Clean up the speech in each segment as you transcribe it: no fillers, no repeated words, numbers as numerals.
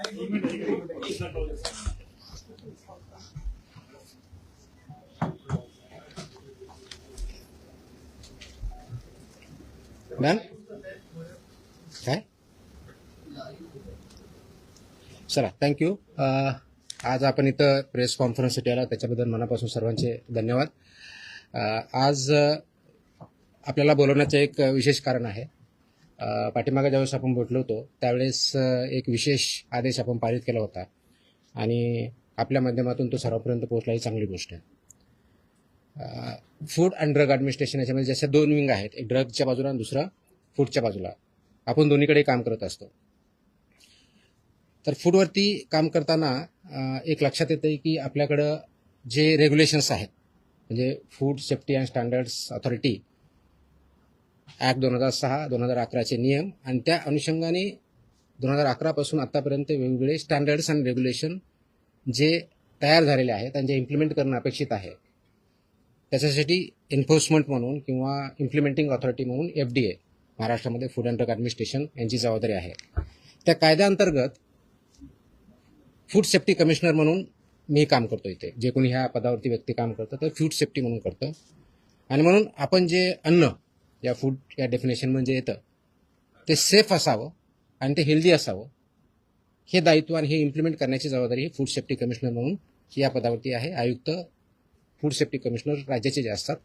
Done काय चला thank you. आज आपण इथं प्रेस कॉन्फरन्ससाठी आला त्याच्याबद्दल मनापासून सर्वांचे धन्यवाद. आज आपल्याला बोलवण्याचं एक विशेष कारण आहे. पाठीमागे ज्यावेळेस आपण भेटलो होतो त्यावेळेस एक विशेष आदेश आपण पारित केला होता आणि आपल्या माध्यमातून तो सर्वांपर्यंत पोहोचला ही चांगली गोष्ट आहे. फूड अँड ड्रग ॲडमिनिस्ट्रेशन याच्यामध्ये जशा दोन विंग आहेत, एक ड्रगच्या बाजूला आणि दुसरा फूडच्या बाजूला. आपण दोन्हीकडे काम करत असतो. तर फूडवरती काम करताना एक लक्षात येतं की आपल्याकडं जे रेग्युलेशन्स आहेत म्हणजे food safety and standards authority act 2006, 2011चे नियम आणि त्या अनुषंगाने 2011 पासून आत्तापर्यंत वेगवेगळे स्टँडर्ड्स आणि रेग्युलेशन जे तयार झालेले आहेत आणि जे इम्प्लिमेंट करणं अपेक्षित आहे त्याच्यासाठी एन्फोर्समेंट म्हणून किंवा इम्प्लिमेंटिंग ऑथॉरिटी म्हणून FDA महाराष्ट्रामध्ये फूड अँड ड्रग ॲडमिनिस्ट्रेशन यांची जबाबदारी आहे. त्या कायद्याअंतर्गत फूड सेफ्टी कमिशनर म्हणून मी काम करतो. इथे जे कोणी ह्या पदावरती व्यक्ती काम करतं तर फूड सेफ्टी म्हणून करतं आणि म्हणून आपण जे अन्न या फूड या डेफिनेशन म्हणजे येतं ते सेफ असावं आणि ते हेल्दी असावं हे दायित्व आणि हे इम्प्लिमेंट करण्याची जबाबदारी ही फूड सेफ्टी कमिशनर म्हणून या पदावरती आहे. आयुक्त फूड सेफ्टी कमिशनर राज्याचे जे असतात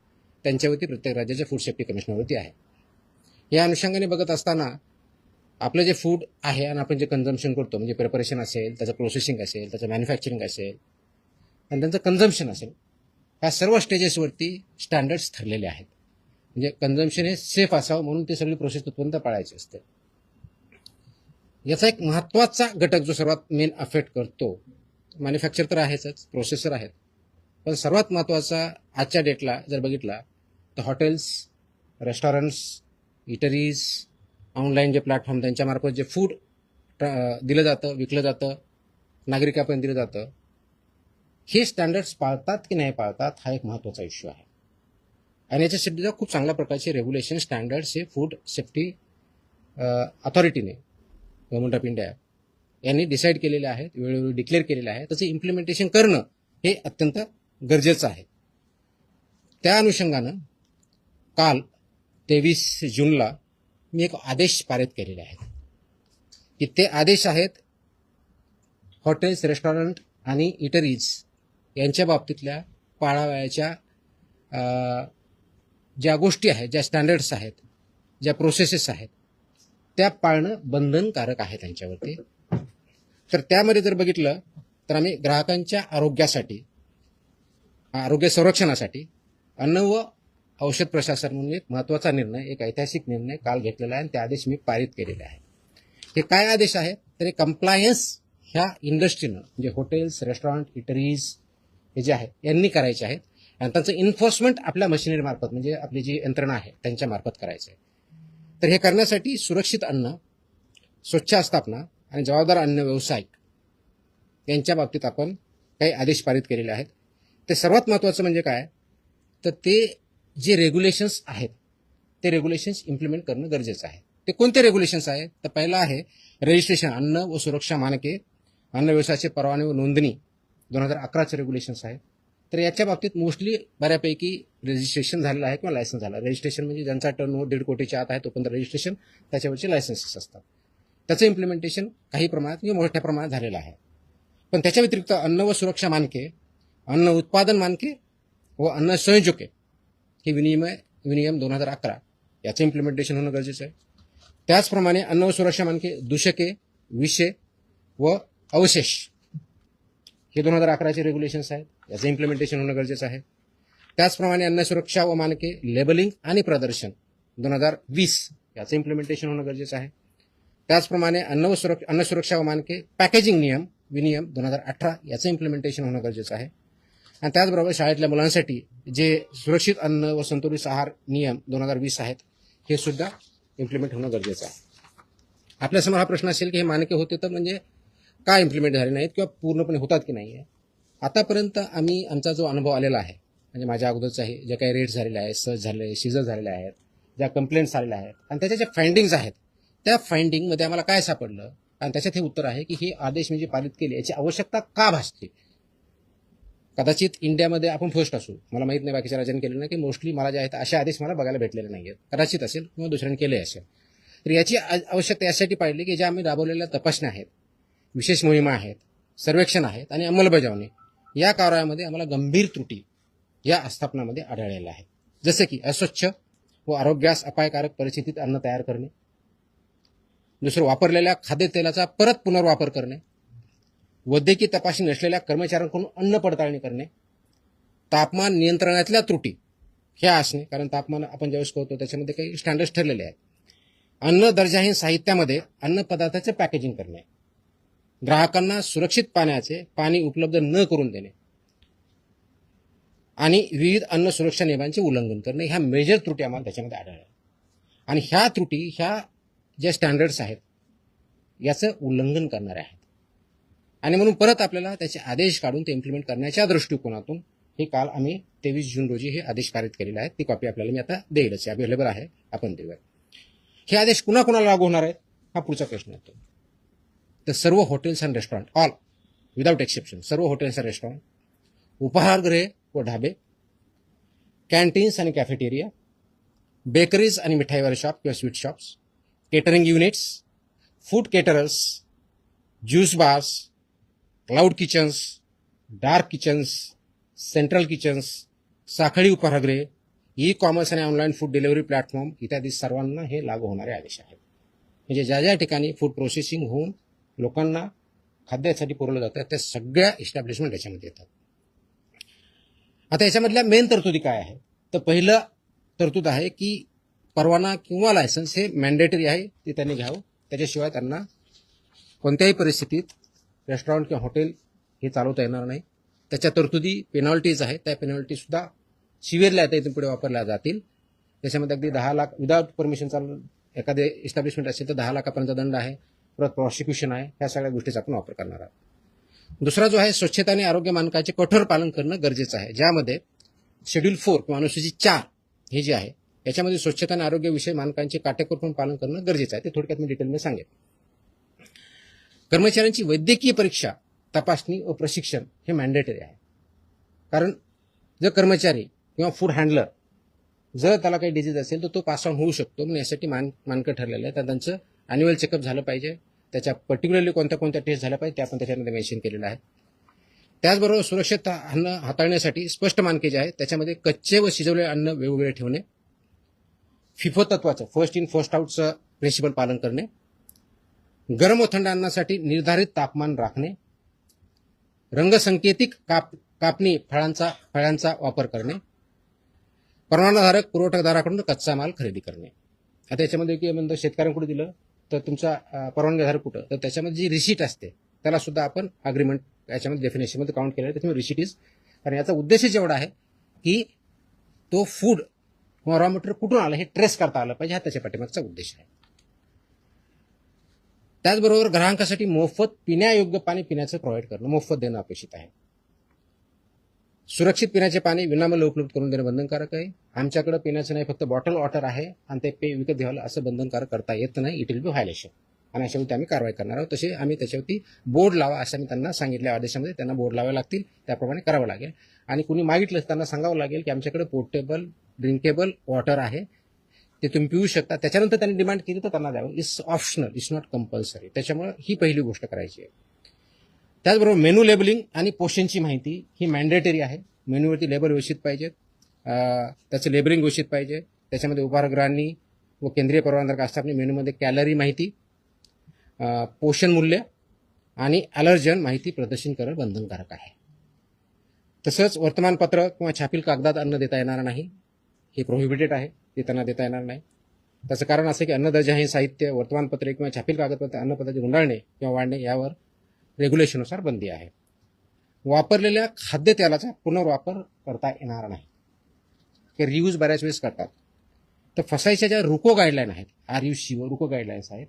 त्यांच्यावरती प्रत्येक राज्याच्या फूड सेफ्टी कमिशनरवरती आहे. या अनुषंगाने बघत असताना आपलं जे फूड आहे आणि आपण जे कन्झम्पशन करतो म्हणजे प्रिपरेशन असेल, त्याचं प्रोसेसिंग असेल, त्याचं मॅन्युफॅक्चरिंग असेल आणि त्यांचं कन्झम्पशन असेल, ह्या सर्व स्टेजेसवरती स्टँडर्ड्स ठरलेले आहेत. म्हणजे कन्झम्पशन हे सेफ असावं म्हणून ते सगळी प्रोसेस तत्पर्यंत पाळायची असते. याचा एक महत्त्वाचा घटक जो सर्वात मेन अफेक्ट करतो, मॅन्युफॅक्चर तर आहेच, प्रोसेसर आहेत, पण सर्वात महत्त्वाचा आजच्या डेटला जर बघितला तर हॉटेल्स, रेस्टॉरंट्स, इटरीज, ऑनलाईन जे प्लॅटफॉर्म त्यांच्यामार्फत जे फूड दिलं जातं, विकलं जातं, नागरिकांपर्यंत दिलं जातं, हे स्टँडर्ड्स पाळतात की नाही पाळतात हा एक महत्त्वाचा इश्यू आहे. आणि याच्यासाठी खूप चांगल्या प्रकारचे रेग्युलेशन स्टँडर्ड्स हे फूड सेफ्टी ऑथॉरिटीने गव्हर्नमेंट ऑफ इंडिया यांनी डिसाईड केलेले आहेत, वेळोवेळी डिक्लेअर केलेले आहे. त्याचं इम्प्लिमेंटेशन करणं हे अत्यंत गरजेचं आहे. त्या अनुषंगानं काल 23 जूनला मी एक आदेश पारित केलेले आहेत की ते आदेश आहेत हॉटेल्स, रेस्टॉरंट आणि इटरीज यांच्या बाबतीतल्या पाळावयाच्या ज्या गोष्टी आहेत, ज्या स्टँडर्ड्स आहेत, ज्या प्रोसेसेस आहेत त्या पाळणं बंधनकारक आहे त्यांच्यावरती. तर त्यामध्ये जर बघितलं तर आम्ही ग्राहकांच्या आरोग्यासाठी, आरोग्य संरक्षणासाठी अन्न व औषध प्रशासन म्हणून एक महत्त्वाचा निर्णय, एक ऐतिहासिक निर्णय काल घेतलेला आहे आणि ते आदेश मी पारित केलेले आहे. हे काय आदेश आहे तर कंप्लायन्स ह्या इंडस्ट्रीनं म्हणजे हॉटेल्स, रेस्टॉरंट, इटरीज हे जे आहे यांनी करायचे आहेत आणि त्यांचं इन्फोर्समेंट आपल्या मशिनरीमार्फत म्हणजे आपली जी यंत्रणा आहे त्यांच्यामार्फत करायचं आहे. तर हे करण्यासाठी सुरक्षित अन्न, स्वच्छ आस्थापना आणि जबाबदार अन्न व्यावसायिक यांच्या बाबतीत आपण काही आदेश पारित केलेले आहेत. ते सर्वात महत्त्वाचं म्हणजे काय तर ते जे रेग्युलेशन्स आहेत ते रेग्युलेशन्स इम्प्लिमेंट करणं गरजेचं आहे. ते कोणते रेग्युलेशन्स आहेत तर पहिलं आहे रजिस्ट्रेशन, अन्न व सुरक्षा मानके, अन्न व्यवसायाचे परवाने व नोंदणी 2011चे रेग्युलेशन्स आहेत. तर याच्या बाबतीत मोस्टली बऱ्यापैकी रजिस्ट्रेशन झालेलं आहे किंवा लायसन्स झालं. रजिस्ट्रेशन म्हणजे ज्यांचा टर्नओव्हर 1.5 कोटीच्या आत आहे तोपर्यंत रजिस्ट्रेशन, त्याच्यावरचे लायसन्सेस असतात. त्याचं इम्प्लिमेंटेशन काही प्रमाणात किंवा मोठ्या प्रमाणात झालेलं आहे. पण त्याच्या व्यतिरिक्त अन्न व सुरक्षा मानके, अन्न उत्पादन मानके व अन्न संयोजके हे विनियम 2011 याचं इम्प्लिमेंटेशन होणं गरजेचं आहे. त्याचप्रमाणे अन्न व सुरक्षा मानके, दूषके, विषे व अवशेष हे 2011चे रेग्युलेशन्स आहेत, याचं इम्प्लिमेंटेशन होणं गरजेचं आहे. त्याचप्रमाणे अन्न सुरक्षा व मानके, लेबलिंग आणि प्रदर्शन 2020 याचं इम्प्लिमेंटेशन होणं गरजेचं आहे. त्याचप्रमाणे अन्न सुरक्षा व मानके, पॅकेजिंग विनियम 2018 याचं इम्प्लिमेंटेशन होणं गरजेचं आहे. आणि त्याचबरोबर शाळेतल्या मुलांसाठी जे सुरक्षित अन्न व संतुलित आहार नियम 2020 आहेत हे सुद्धा इम्प्लिमेंट होणं गरजेचं आहे. आपल्यासमोर हा प्रश्न असेल की हे मानके होते तर म्हणजे का इम्प्लिमेंट झाले नाहीत किंवा पूर्णपणे होतात की नाही आहे. आतापर्यंत आमचा जो अनुभव आलेला आहे म्हणजे माझ्या अगोदरचाही जे काही रेट्स झालेले आहेत, सर्च झाले, सीजर झालेले आहेत, ज्या कंप्लेंट्स आलेल्या आहेत आणि त्याच्या ज्या फाइंडिंग्स आहेत त्या फाइंडिंगमध्ये आम्हाला काय सापडलं आणि त्याच्यात हे उत्तर आहे की हे आदेश म्हणजे पारित केले याची आवश्यकता का भासते. कदाचित इंडियामध्ये आपण फर्स्ट असू, मला माहित नाही बाकीच्या राज्यांनी केलेलं नाही, की मोस्टली मला जे आहेत असे आदेश मला बघायला भेटलेले नाहीयेत. कदाचित असेल किंवा दुसऱ्यांनी केले असेल. तर याची आवश्यकता यासाठी पाहिली की ज्या आम्ही राबवलेल्या तपासण्या आहेत, विशेष मोहिमा आहेत, सर्वेक्षण आहेत आणि अंमलबजावणी या कार्यामध्ये आम्हाला गंभीर त्रुटी या आस्थापनामध्ये आढळलेल्या आहेत. जसे की अस्वच्छ व आरोग्यास अपायकारक परिस्थितीत अन्न तयार करणे, दुसरं वापरलेल्या खाद्यतेलाचा परत पुनर्वापर करणे, वैद्यकीय तपासणी नसलेल्या कर्मचाऱ्यांकडून अन्न पडताळणी करणे, तापमान नियंत्रणातल्या त्रुटी ह्या असणे, कारण तापमान आपण ज्यावेळेस करतो त्याच्यामध्ये काही स्टँडर्ड्स ठरलेले आहेत. अन्न दर्जाहीन साहित्यामध्ये अन्न पदार्थाचे पॅकेजिंग करणे, ग्राहकांना सुरक्षित पाणी उपलब्ध न करून देणे आणि विविध अन्न सुरक्षा नियमांचे उल्लंघन करणे, ह्या मेजर त्रुटी आम्हाला त्याच्यामध्ये आढळल्या. आणि ह्या त्रुटी ह्या ज्या स्टँडर्ड्स आहेत याचं उल्लंघन करणारे आहेत. आणि म्हणून परत आपल्याला त्याचे आदेश काढून ते इम्प्लिमेंट करण्याच्या दृष्टिकोनातून हे काल आम्ही 23 जून रोजी हे आदेश पारित केलेले आहेत. ती कॉपी आपल्याला मी आता देईलच, अवेलेबल आहे, आपण देऊया. हे आदेश कुणाकुणाला लागू होणार आहेत हा पुढचा प्रश्न येतो. तर सर्व hotels and restaurant, all without exception, सर्व हॉटेल्स अँड रेस्टॉरंट, उपाहारगृहे व ढाबे, कॅन्टीन्स आणि कॅफेटेरिया, बेकरीज आणि मिठाईवाले शॉप किंवा sweet shops, catering units, food caterers, juice bars, cloud kitchens, dark kitchens, central kitchens, साखळी उपाहारगृहे, ई कॉमर्स आणि ऑनलाईन फूड डिलिव्हरी प्लॅटफॉर्म इत्यादी सर्वांना हे लागू होणारे आदेश आहेत. म्हणजे ज्या ज्या ठिकाणी फूड प्रोसेसिंग होऊन लोकांना खाद्यासाठी पुरवलं जातं त्या सगळ्या इस्टॅब्लिशमेंट याच्यामध्ये येतात. आता याच्यामधल्या मेन तरतुदी काय आहे, तर पहिलं तरतूद आहे की परवाना किंवा लायसन्स हे मॅन्डेटरी आहे, ते त्यांनी घ्यावं. त्याच्याशिवाय त्यांना कोणत्याही परिस्थितीत रेस्टॉरंट किंवा हॉटेल हे चालवता येणार नाही. त्याच्या तरतुदी पेनॉल्टीज आहेत, त्या पेनॉल्टीसुद्धा सिव्हिअरली आता इथून पुढे वापरल्या जातील. त्याच्यामध्ये अगदी 10 लाख विदाउट परमिशन चालू एखादे इस्टॅब्लिशमेंट असेल तर 10 लाखापर्यंत दंड आहे, परत प्रॉसिक्युशन आहे. ह्या सगळ्या गोष्टीचा आपण वापर करणार आहोत. दुसरा जो आहे स्वच्छता आणि आरोग्य मानकाचे कठोर पालन करणं गरजेचं आहे, ज्यामध्ये शेड्यूल 4 किंवा अनुसूची 4 हे जे आहे याच्यामध्ये स्वच्छता आणि आरोग्यविषयी मानकांचे काटेकोरपणे पालन करणं गरजेचं आहे. ते थोडक्यात मी डिटेलमध्ये सांगेन. कर्मचाऱ्यांची वैद्यकीय परीक्षा, तपासणी व प्रशिक्षण हे मॅन्डेटरी आहे. कारण जर कर्मचारी किंवा फूड हँडलर जर त्याला काही डिजीज असेल तर तो पास ऑन होऊ शकतो. म्हणून यासाठी मानकं ठरलेलं आहे. तर त्यांचं अॅन्युअल चेकअप झालं पाहिजे, त्याच्या पर्टिक्युलरली कोणत्या कोणत्या टेस्ट झाल्या पाहिजे ते आपण त्याच्यामध्ये मेन्शन केलेलं आहे. त्याचबरोबर सुरक्षित अन्न हाताळण्यासाठी स्पष्ट मानके जे आहेत त्याच्यामध्ये कच्चे व शिजवलेले अन्न वेगवेगळे ठेवणे, फिफो तत्वाचं फर्स्ट इन फर्स्ट आउटचं प्रिन्सिपल पालन करणे, गरम व थंड अन्नासाठी निर्धारित तापमान राखणे, रंगसंकेतिक कापणी फळांचा वापर करणे, परवानाधारक पुरवठादाराकडून कच्चा माल खरेदी करणे. आता याच्यामध्ये की म्हणतो शेतकऱ्यांकडे दिलं तर तुमचा परवानगीधारक कुठं, तर त्याच्यामध्ये जी रिसीट असते त्याला सुद्धा आपण अग्रीमेंट याच्यामध्ये डेफिनेशनमध्ये काउंट केलं आहे. त्याच्यामुळे रिसीट इज, कारण याचा उद्देशच एवढा आहे की तो फूड किंवा रॉ मटेरियल कुठून आलं हे ट्रेस करता आलं पाहिजे, हा त्याच्या पाठीमागचा उद्देश आहे. त्याचबरोबर ग्राहकांसाठी मोफत पिण्यायोग्य पाणी पिण्याचं प्रोव्हाइड करणं, मोफत देणं अपेक्षित आहे. सुरक्षित पिण्याचे पाणी विनामूल्य उपलब्ध करून देणं बंधनकारक आहे. आमच्याकडे पिण्याचं नाही, फक्त बॉटल वॉटर आहे आणि ते पे विकत घ्यावं असं बंधनकारक करता येत नाही. इट विल बी व्हायलेशन आणि अशावरती आम्ही कारवाई करणार आहोत. तसे आम्ही त्याच्यावरती बोर्ड लावा असं मी त्यांना सांगितल्या आदेशामध्ये, त्यांना बोर्ड लावावे लागतील, त्याप्रमाणे करावं लागेल. आणि कुणी मागितलं त्यांना सांगावं लागेल की आमच्याकडे पोर्टेबल ड्रिंकेबल वॉटर आहे, ते तुम्ही पिऊ शकता. त्याच्यानंतर त्यांनी डिमांड केली तर त्यांना द्यावं. It's optional, it's not compulsory. त्याच्यामुळे ही पहिली गोष्ट करायची आहे. त्याचबरोबर मेनू लेबलिंग आणि पोषणची माहिती ही मॅन्डेटरी आहे. मेन्यूवरती लेबल व्यवस्थित पाहिजेत, त्याचं लेबलिंग व्यवस्थित पाहिजे. त्याच्यामध्ये उपाहारगृहांनी व केंद्रीय परवानगीधारक आस्थापने मेनूमध्ये कॅलरी माहिती, पोषण मूल्य आणि ॲलर्जन माहिती प्रदर्शन करणं बंधनकारक आहे. तसंच वर्तमानपत्र किंवा छापील कागदात अन्न देता येणार नाही, हे प्रोहिबिटेड आहे, ते त्यांना देता येणार नाही. त्याचं कारण असं की अन्न दर्जाहीन साहित्य, वर्तमानपत्रे किंवा छापील कागदपत्र अन्नपदार्थ गुंडाळणे किंवा वाढणे यावर रेग्युलेशननुसार बंदी आहे. वापरलेल्या खाद्यतेलाचा पुनर्वापर करता येणार नाही, हे रियूज बऱ्याच वेळेस करतात. तर फसायच्या ज्या रुको गाईडलाईन आहेत, RUC रुको गाईडलाईन्स आहेत,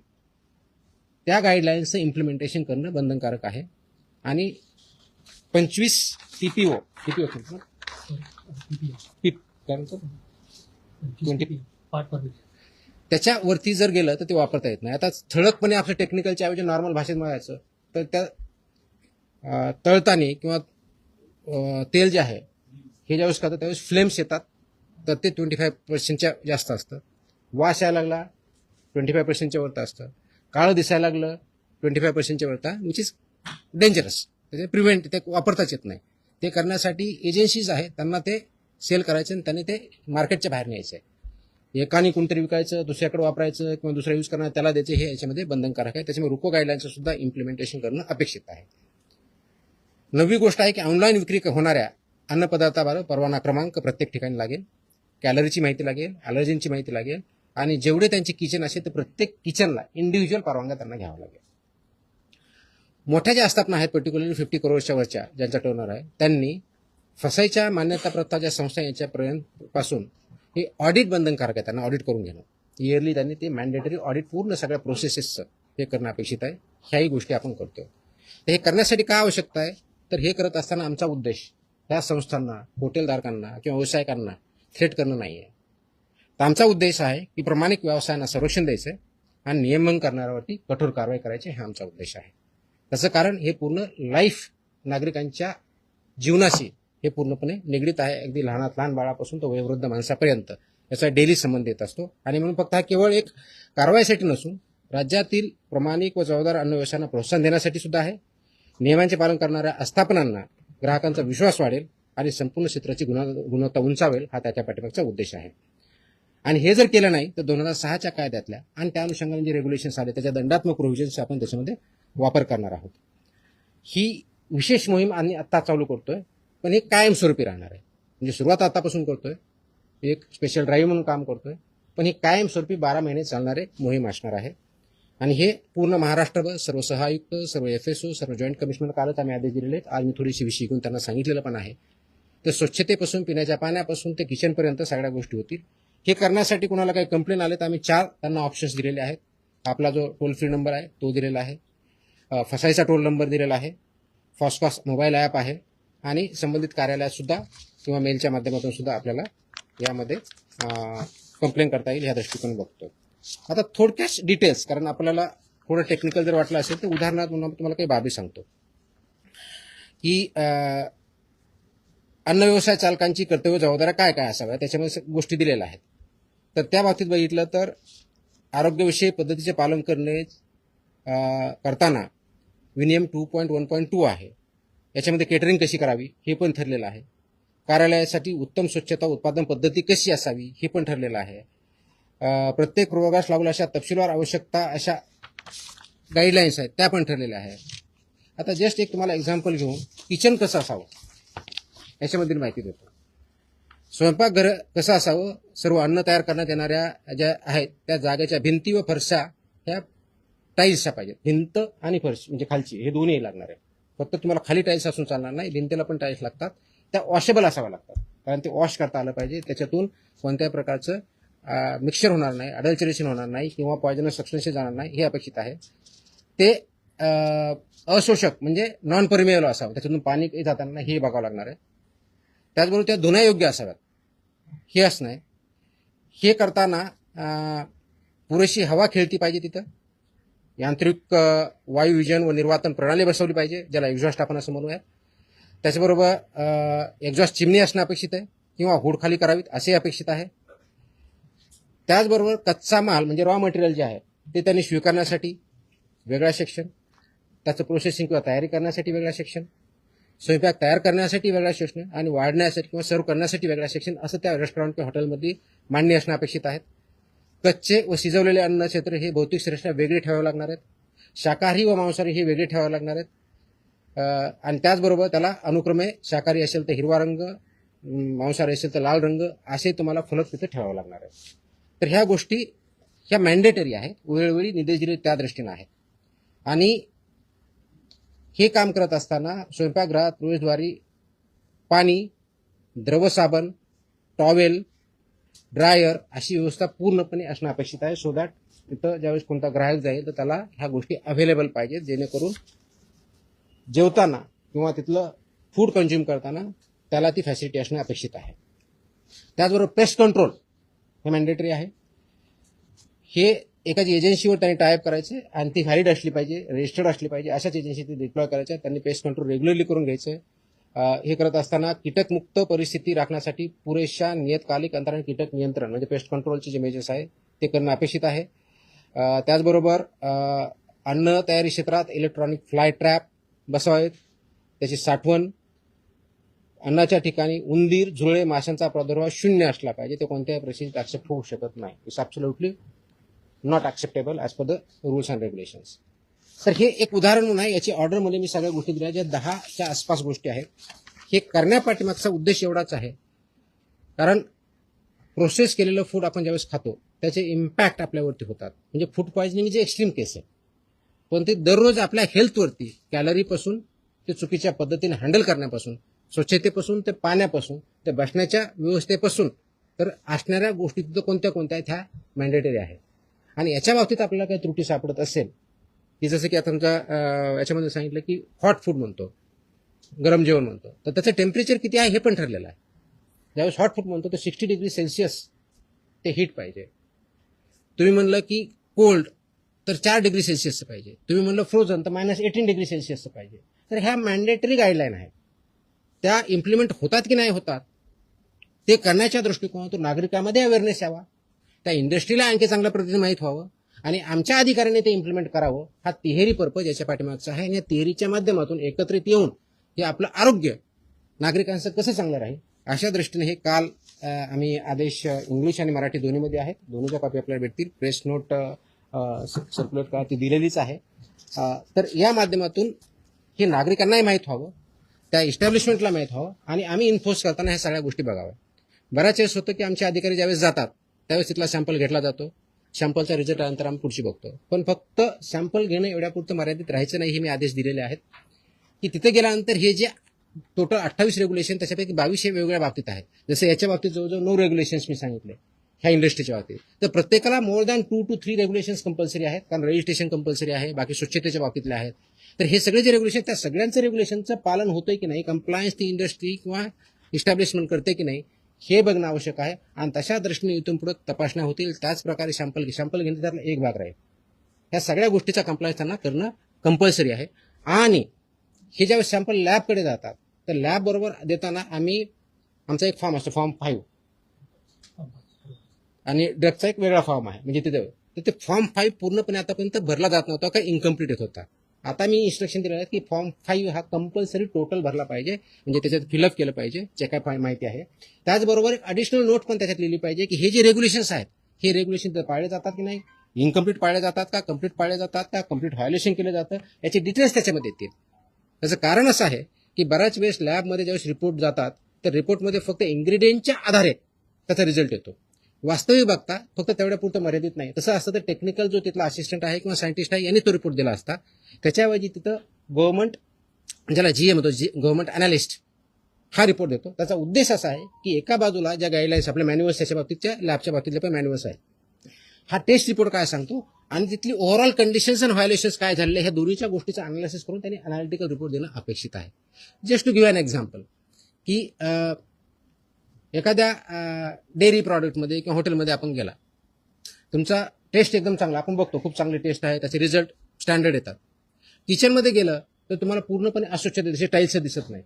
त्या गाईडलाईन्सचं इम्प्लिमेंटेशन करणं बंधनकारक आहे. आणि 25 TPO त्याच्यावरती जर गेलं तर ते वापरता येत नाही. आता ठळकपणे आपलं टेक्निकलच्या ऐवजी नॉर्मल भाषेत म्हणायचं तर त्या तळताना किंवा तेल जे आहे हे ज्यावेळेस करतात त्यावेळेस फ्लेम्स येतात, तर ते 25% जास्त असतं. वास यायला लागला 25% वरता असतं. काळं दिसायला लागलं 25% वरता, विच इज डेंजरस. त्याचे प्रिव्हेंट ते वापरताच येत नाही. ते करण्यासाठी एजन्सीज आहेत, त्यांना ते सेल करायचं आणि त्यांनी ते मार्केटच्या बाहेर न्यायचं आहे. एकाने कोणतरी विकायचं, दुसऱ्याकडे वापरायचं किंवा दुसरा यूज करणार त्याला द्यायचं, हे याच्यामध्ये बंधनकारक आहे. त्याच्यामुळे रुको गाईडलाईनचं सुद्धा इम्प्लिमेंटेशन करणं अपेक्षित आहे. 9वी गोष्ट आहे की ऑनलाईन विक्री होणाऱ्या अन्नपदार्थाबाबत परवाना क्रमांक प्रत्येक ठिकाणी लागेल, कॅलरीची माहिती लागेल, ॲलर्जींची माहिती लागेल आणि जेवढे त्यांचे किचन असेल तर प्रत्येक किचनला इंडिव्हिज्युअल परवानग्या त्यांना घ्यावा लागेल. मोठ्या ज्या आस्थापना आहेत, पर्टिक्युलरली 50 करोडच्या वरच्या ज्यांचा टर्नर आहे, त्यांनी फसाईच्या मान्यताप्राप्त ज्या संस्था यांच्यापर्यंत पासून हे ऑडिट बंधनकारक आहे. त्यांना ऑडिट करून घेणं इयरली, त्यांनी ते मॅन्डेटरी ऑडिट पूर्ण सगळ्या प्रोसेसेसचं हे करणं अपेक्षित आहे. ह्याही गोष्टी आपण करतोय. तर हे करण्यासाठी काय आवश्यकता आहे, तर हे करत असताना आमचा उद्देश ह्या संस्थांना, हॉटेलधारकांना किंवा व्यावसायिकांना थ्रेट करणं नाही आहे. तर आमचा उद्देश आहे की प्रामाणिक व्यवसायांना संरक्षण द्यायचं आहे आणि नियमन करणाऱ्यावरती कठोर कारवाई करायची, हा आमचा उद्देश आहे. त्याचं कारण हे पूर्ण लाईफ नागरिकांच्या जीवनाशी हे पूर्णपणे निगडीत आहे. अगदी लहानात लहान बाळापासून तो वयोवृद्ध माणसापर्यंत याचा डेली संबंध येत असतो. आणि म्हणून फक्त हा केवळ एक कारवाईसाठी नसून राज्यातील प्रामाणिक व जबाबदार अन्न व्यवसायांना प्रोत्साहन देण्यासाठी सुद्धा आहे. नियमांचे पालन करणाऱ्या आस्थापनांना ग्राहकांचा विश्वास वाढेल आणि संपूर्ण क्षेत्राची गुणवत्ता उंचावेल, हा त्याच्या पाठीमागचा उद्देश आहे. आणि हे जर केलं नाही तर 2006च्या कायद्यातल्या आणि त्या अनुषंगाने जे रेग्युलेशन्स आले त्याच्या दंडात्मक प्रोव्हिजन्स आपण त्याच्यामध्ये वापर करणार आहोत. ही विशेष मोहीम आम्ही आत्ता चालू करतोय, पण हे कायमस्वरूपी राहणार आहे. म्हणजे सुरुवात आतापासून करतोय, एक स्पेशल ड्राईव्ह म्हणून काम करतोय, पण ही कायमस्वरूपी 12 महिने चालणारे मोहीम असणार आहे. आणि हे पूर्ण महाराष्ट्रभर सर्व सहायुक्त, सर्व FSO, सर्व जॉईंट कमिशनर कालच आम्ही आदेश दिलेले आहेत. आज मी थोडीशी विषय घेऊन त्यांना सांगितलेलं पण आहे. तर स्वच्छतेपासून, पिण्याच्या पाण्यापासून ते किचनपर्यंत सगळ्या गोष्टी होतील. हे करण्यासाठी कोणाला काही कंप्लेंट आले तर आम्ही 4 त्यांना ऑप्शन्स दिलेले आहेत. आपला जो टोल फ्री नंबर आहे तो दिलेला आहे, फसाईचा टोल नंबर दिलेला आहे, फॉस्फॉस मोबाईल ॲप आहे आणि संबंधित कार्यालयात सुद्धा किंवा मेलच्या माध्यमातून सुद्धा आपल्याला यामध्ये कंप्लेंट करता येईल, ह्या दृष्टिकोन बघतो. आता थोडक्याच डिटेल्स, कारण आपल्याला थोडं टेक्निकल जर वाटलं असेल तर उदाहरणार्थ म्हणून तुम्हाला काही बाबी सांगतो की अन्न व्यवसाय चालकांची कर्तव्य जबाबदाऱ्या काय काय असाव्या, त्याच्यामध्ये गोष्टी दिलेल्या आहेत. तर त्या बाबतीत बघितलं तर आरोग्यविषयी पद्धतीचे पालन करणे करताना विनियम 2.1.2 आहे. याच्यामध्ये केटरिंग कशी करावी हे पण ठरलेलं आहे. कार्यालयासाठी उत्तम स्वच्छता उत्पादन पद्धती कशी असावी हे पण ठरलेलं आहे. प्रत्येक पूर्वाभास लागू अशा तपशीलवार आवश्यकता अशा गाईडलाईन्स आहेत त्या पण ठरलेल्या आहेत. आता जस्ट एक तुम्हाला एक्झाम्पल घेऊन किचन कसं असावं याच्यामधील माहिती देतो. स्वयंपाकघर कसं असावं, सर्व अन्न तयार करण्यात येणाऱ्या ज्या आहेत त्या जागेच्या भिंती व फरशा ह्या टाईल्सच्या पाहिजेत. भिंत आणि फरशी म्हणजे खालची हे दोन्ही लागणार आहे. फक्त तुम्हाला खाली टाईल्स असून चालणार नाही, भिंतीला पण टाईल्स लागतात. त्या वॉशेबल असाव्या लागतात, कारण ते वॉश करता आलं पाहिजे. त्याच्यातून कोणत्याही प्रकारचं मिक्सचर होणार नाही, अडल्चरेशन होणार नाही किंवा पॉयझनस सबस्टन्सेस जाणार नाही, हे अपेक्षित आहे. ते अशोषक म्हणजे नॉन परमिएबल असावं, त्याच्यातून पाणी जाताना नाही हे बघावं लागणार आहे. त्याचबरोबर त्या धुण्यायोग्य असाव्यात हे असणं आहे. हे करताना पुरेशी हवा खेळती पाहिजे तिथं. यांत्रिक वायुविजन व निर्वातन प्रणाली बसवली पाहिजे, ज्याला एक्झॉस्ट आपण असं म्हणूया. त्याचबरोबर एक्झॉस्ट चिमणी असणं अपेक्षित आहे किंवा हुड खाली करावीत असे अपेक्षित आहे. त्याचबरोबर कच्चा माल म्हणजे रॉ मटेरियल जे आहे ते त्यांनी स्वीकारण्यासाठी वेगळा सेक्शन, त्याचं प्रोसेसिंग किंवा तयारी करण्यासाठी वेगळा सेक्शन, स्वयंपाक तयार करण्यासाठी वेगळा सेक्शन आणि वाढण्यासाठी किंवा सर्व करण्यासाठी वेगळा सेक्शन असं त्या रेस्टॉरंट किंवा हॉटेलमध्ये मांडणी असणं अपेक्षित आहेत. कच्चे व शिजवलेले अन्न क्षेत्र हे भौतिक श्रेष्ठता वेगळे ठेवावे लागणार आहेत. शाकाहारी व मांसाहारी हे वेगळे ठेवावे लागणार आहेत. आणि त्याचबरोबर त्याला अनुक्रमे शाकाहारी असेल तर हिरवा रंग, मांसाहारी असेल तर लाल रंग असे तुम्हाला फलक तिथे ठेवावे लागणार आहेत. तर ह्या गोष्टी ह्या मॅन्डेटरी आहेत, वेळोवेळी निर्देश दिले त्या दृष्टीनं आहेत. आणि हे काम करत असताना स्वयंपाकगृहात प्रवेशद्वारी पाणी, द्रवसाबण, टॉवेल, ड्रायर अशी व्यवस्था पूर्णपणे असणं अपेक्षित आहे. सो दॅट तिथं ज्यावेळेस कोणता ग्राहक जाईल तर त्याला ह्या गोष्टी अवेलेबल पाहिजेत, जेणेकरून जेवताना किंवा तिथलं फूड कंझ्युम करताना त्याला ती फॅसिलिटी असणं अपेक्षित आहे. त्याचबरोबर पेस्ट कंट्रोल हे मॅन्डेटरी आहे. हे एखादी एजन्सीवर त्यांनी टायअप करायचे आणि ती व्हॅलिड असली पाहिजे, रजिस्टर्ड असली पाहिजे, अशाच एजन्सी ती डिप्लॉय करायच्या. त्यांनी पेस्ट कंट्रोल रेग्युलरली करून घ्यायचं. हे करत असताना कीटकमुक्त परिस्थिती राखण्यासाठी पुरेशा नियतकालिक अंतराने कीटक नियंत्रण म्हणजे पेस्ट कंट्रोलचे जे मेजर्स आहे ते करणं अपेक्षित आहे. त्याचबरोबर अन्न तयारी क्षेत्रात इलेक्ट्रॉनिक फ्लाय ट्रॅप बसवावेत, त्याची साठवण, अन्नाच्या ठिकाणी उंदीर, झुरळे, माशांचा प्रादुर्भाव शून्य असला पाहिजे. ते कोणत्याही परिस्थितीत ऍक्सेप्ट होऊ शकत नाही. It's absolutely not acceptable as per the rules and regulations. तर हे एक उदाहरण म्हणून आहे. याची ऑर्डरमध्ये मी सगळ्या गोष्टी दिल्या ज्या 10च्या आसपास गोष्टी आहेत. हे करण्यापाठीमागचा उद्देश एवढाच आहे, कारण प्रोसेस केलेलं फूड आपण ज्यावेळेस खातो त्याचे इम्पॅक्ट आपल्यावरती होतात. म्हणजे फूड पॉयझनिंग जे एक्स्ट्रीम केस आहे, पण ते दररोज आपल्या हेल्थवरती कॅलरीपासून ते चुकीच्या पद्धतीने हँडल करण्यापासून, स्वच्छतेपासून ते पाण्यापासून ते बसण्याच्या व्यवस्थेपासून तर असणाऱ्या गोष्टी तिथं कोणत्या कोणत्या आहेत ह्या मॅन्डेटरी आहेत. आणि याच्या बाबतीत आपल्याला काही त्रुटी सापडत असेल की जसं की आता तुमचा याच्यामध्ये सांगितलं की हॉट फूड म्हणतो, गरम जेवण म्हणतो, तर त्याचं टेम्परेचर किती आहे हे पण ठरलेलं आहे. ज्यावेळेस हॉट फूड म्हणतो तर 60 डिग्री सेल्सिअस ते हीट पाहिजे. तुम्ही म्हणलं की कोल्ड तर 4 डिग्री सेल्सिअसचं पाहिजे. तुम्ही म्हणलं फ्रोझन तर -18 डिग्री सेल्सिअसचं पाहिजे. तर ह्या मॅन्डेटरी गाईडलाईन आहेत. त्या इम्प्लिमेंट होतात की नाही होतात ते करण्याच्या दृष्टिकोनातून नागरिकांमध्ये अवेअरनेस यावा, त्या इंडस्ट्रीला आणखी चांगल्या पद्धतीने माहीत व्हावं आणि आमच्या अधिकाऱ्यांनी ते इम्प्लिमेंट करावं. हा तिहेरी पर्पज याच्या पाठीमागचा आहे. आणि या तिहेरीच्या माध्यमातून एकत्रित येऊन हे आपलं आरोग्य नागरिकांचं कसं चांगलं राहील अशा दृष्टीने हे काल आम्ही आदेश इंग्लिश आणि मराठी दोन्हीमध्ये आहेत. दोन्हीच्या कॉपी आपल्याला भेटतील. प्रेस नोट सर्क्युलेट करा ती दिलेलीच आहे. तर या माध्यमातून हे नागरिकांनाही माहीत व्हावं, त्या इस्टॅब्लिशमेंटला माहीत व्हावं आणि आम्ही इन्फोर्स करताना ह्या सगळ्या गोष्टी बघाव्या. बऱ्याच वेळेस होतं की आमचे अधिकारी ज्यावेळेस जातात त्यावेळेस तिथला सॅम्पल घेतला जातो. सॅम्पलचा रिझल्ट आल्यानंतर आम्ही पुढची बघतो. पण फक्त सॅम्पल घेणं एवढ्यापुरतं मर्यादित राहायचं नाही. हे मी आदेश दिलेले आहेत की तिथे गेल्यानंतर हे जे टोटल 28 रेग्युलेशन त्याच्यापैकी 22 हे वेगवेगळ्या बाबतीत आहेत. जसं याच्या बाबतीत जवळजवळ 9 रेग्युलेशन्स मी सांगितले ह्या इंडस्ट्रीच्या बाबतीत. तर प्रत्येकाला more than 2 to 3 regulations compulsory आहेत, कारण रजिस्ट्रेशन कंपल्सरी आहे, बाकी स्वच्छतेच्या बाबतीतले आहेत. तर हे सगळे जे रेग्युलेशन त्या सगळ्यांचं रेग्युलेशनचं पालन होतंय की नाही, कंप्लायन्स ती इंडस्ट्री किंवा इस्टॅब्लिशमेंट करते की नाही हे बघणं आवश्यक आहे. आणि तशा दृष्टीने इथून पुढे तपासण्या होतील. त्याचप्रकारे सॅम्पल घेणं त्यातला एक भाग राहील. ह्या सगळ्या गोष्टीचा कंप्लायन्स त्यांना करणं कंपल्सरी आहे. आणि हे ज्यावेळेस सॅम्पल लॅबकडे जातात तर लॅब बरोबर देताना आमचा एक फॉर्म असतो, फॉर्म 5, आणि ड्रगचा एक वेगळा फॉर्म आहे. म्हणजे तिथे तर ते फॉर्म 5 पूर्णपणे आतापर्यंत भरला जात नव्हता, का इनकम्प्लीट येत होता. आता मी इन्स्ट्रक्शन दिलेलं आहे की फॉर्म 5 हा कंपल्सरी टोटल भरला पाहिजे, म्हणजे त्याच्यात फिलअप केलं पाहिजे जे काय माहिती आहे. त्याचबरोबर एक ॲडिशनल नोट पण त्याच्यात लिहिली पाहिजे की हे जे रेग्युलेशन्स आहेत हे रेग्युलेशन पाळले जातात की नाही, इनकम्प्लीट पाळले जातात का, कम्प्लीट पाळले जातात का, कम्प्लीट व्हायोलेशन केलं जातं, याचे डिटेल्स त्याच्यामध्ये येतील. त्याचं कारण असं आहे की बऱ्याच वेळेस लॅबमध्ये ज्यावेळेस रिपोर्ट जातात तर रिपोर्टमध्ये फक्त इन्ग्रेडियंटच्या आधारे त्याचा रिझल्ट येतो. वास्तविक बघता फक्त तेवढ्या पुरतं मर्यादित नाही. तसं असतं तर टेक्निकल जो तिथला असिस्टंट आहे किंवा सायंटिस्ट आहे यांनी तो रिपोर्ट दिला असता. त्याच्याऐवजी तिथं गव्हर्नमेंट, ज्याला GM होतो, गव्हर्नमेंट अनालिस्ट, हा रिपोर्ट देतो. त्याचा उद्देश असा आहे की एका बाजूला ज्या गाईडलाईन्स आपल्या मॅन्युअल्स त्याच्या बाबतीतच्या लॅबच्या बाबतीतले पण मॅन्युअल्स आहेत, हा टेस्ट रिपोर्ट काय सांगतो आणि तिथली ओव्हरऑल कंडिशन्स आणि व्हायोलेशन्स काय झालेले ह्या दोन्हीच्या गोष्टीचं अनालिसिस करून त्यांनी अनालिटिकल रिपोर्ट देणं अपेक्षित आहे. Just to give an example की एखाद्या डेअरी प्रॉडक्टमध्ये किंवा हॉटेलमध्ये आपण गेला, तुमचा टेस्ट एकदम चांगला, आपण बघतो खूप चांगले टेस्ट आहे, त्याचे रिझल्ट स्टँडर्ड येतात. किचनमध्ये गेलं तर तुम्हाला पूर्णपणे अस्वच्छता दिसते, टाईल्स दिसत नाही.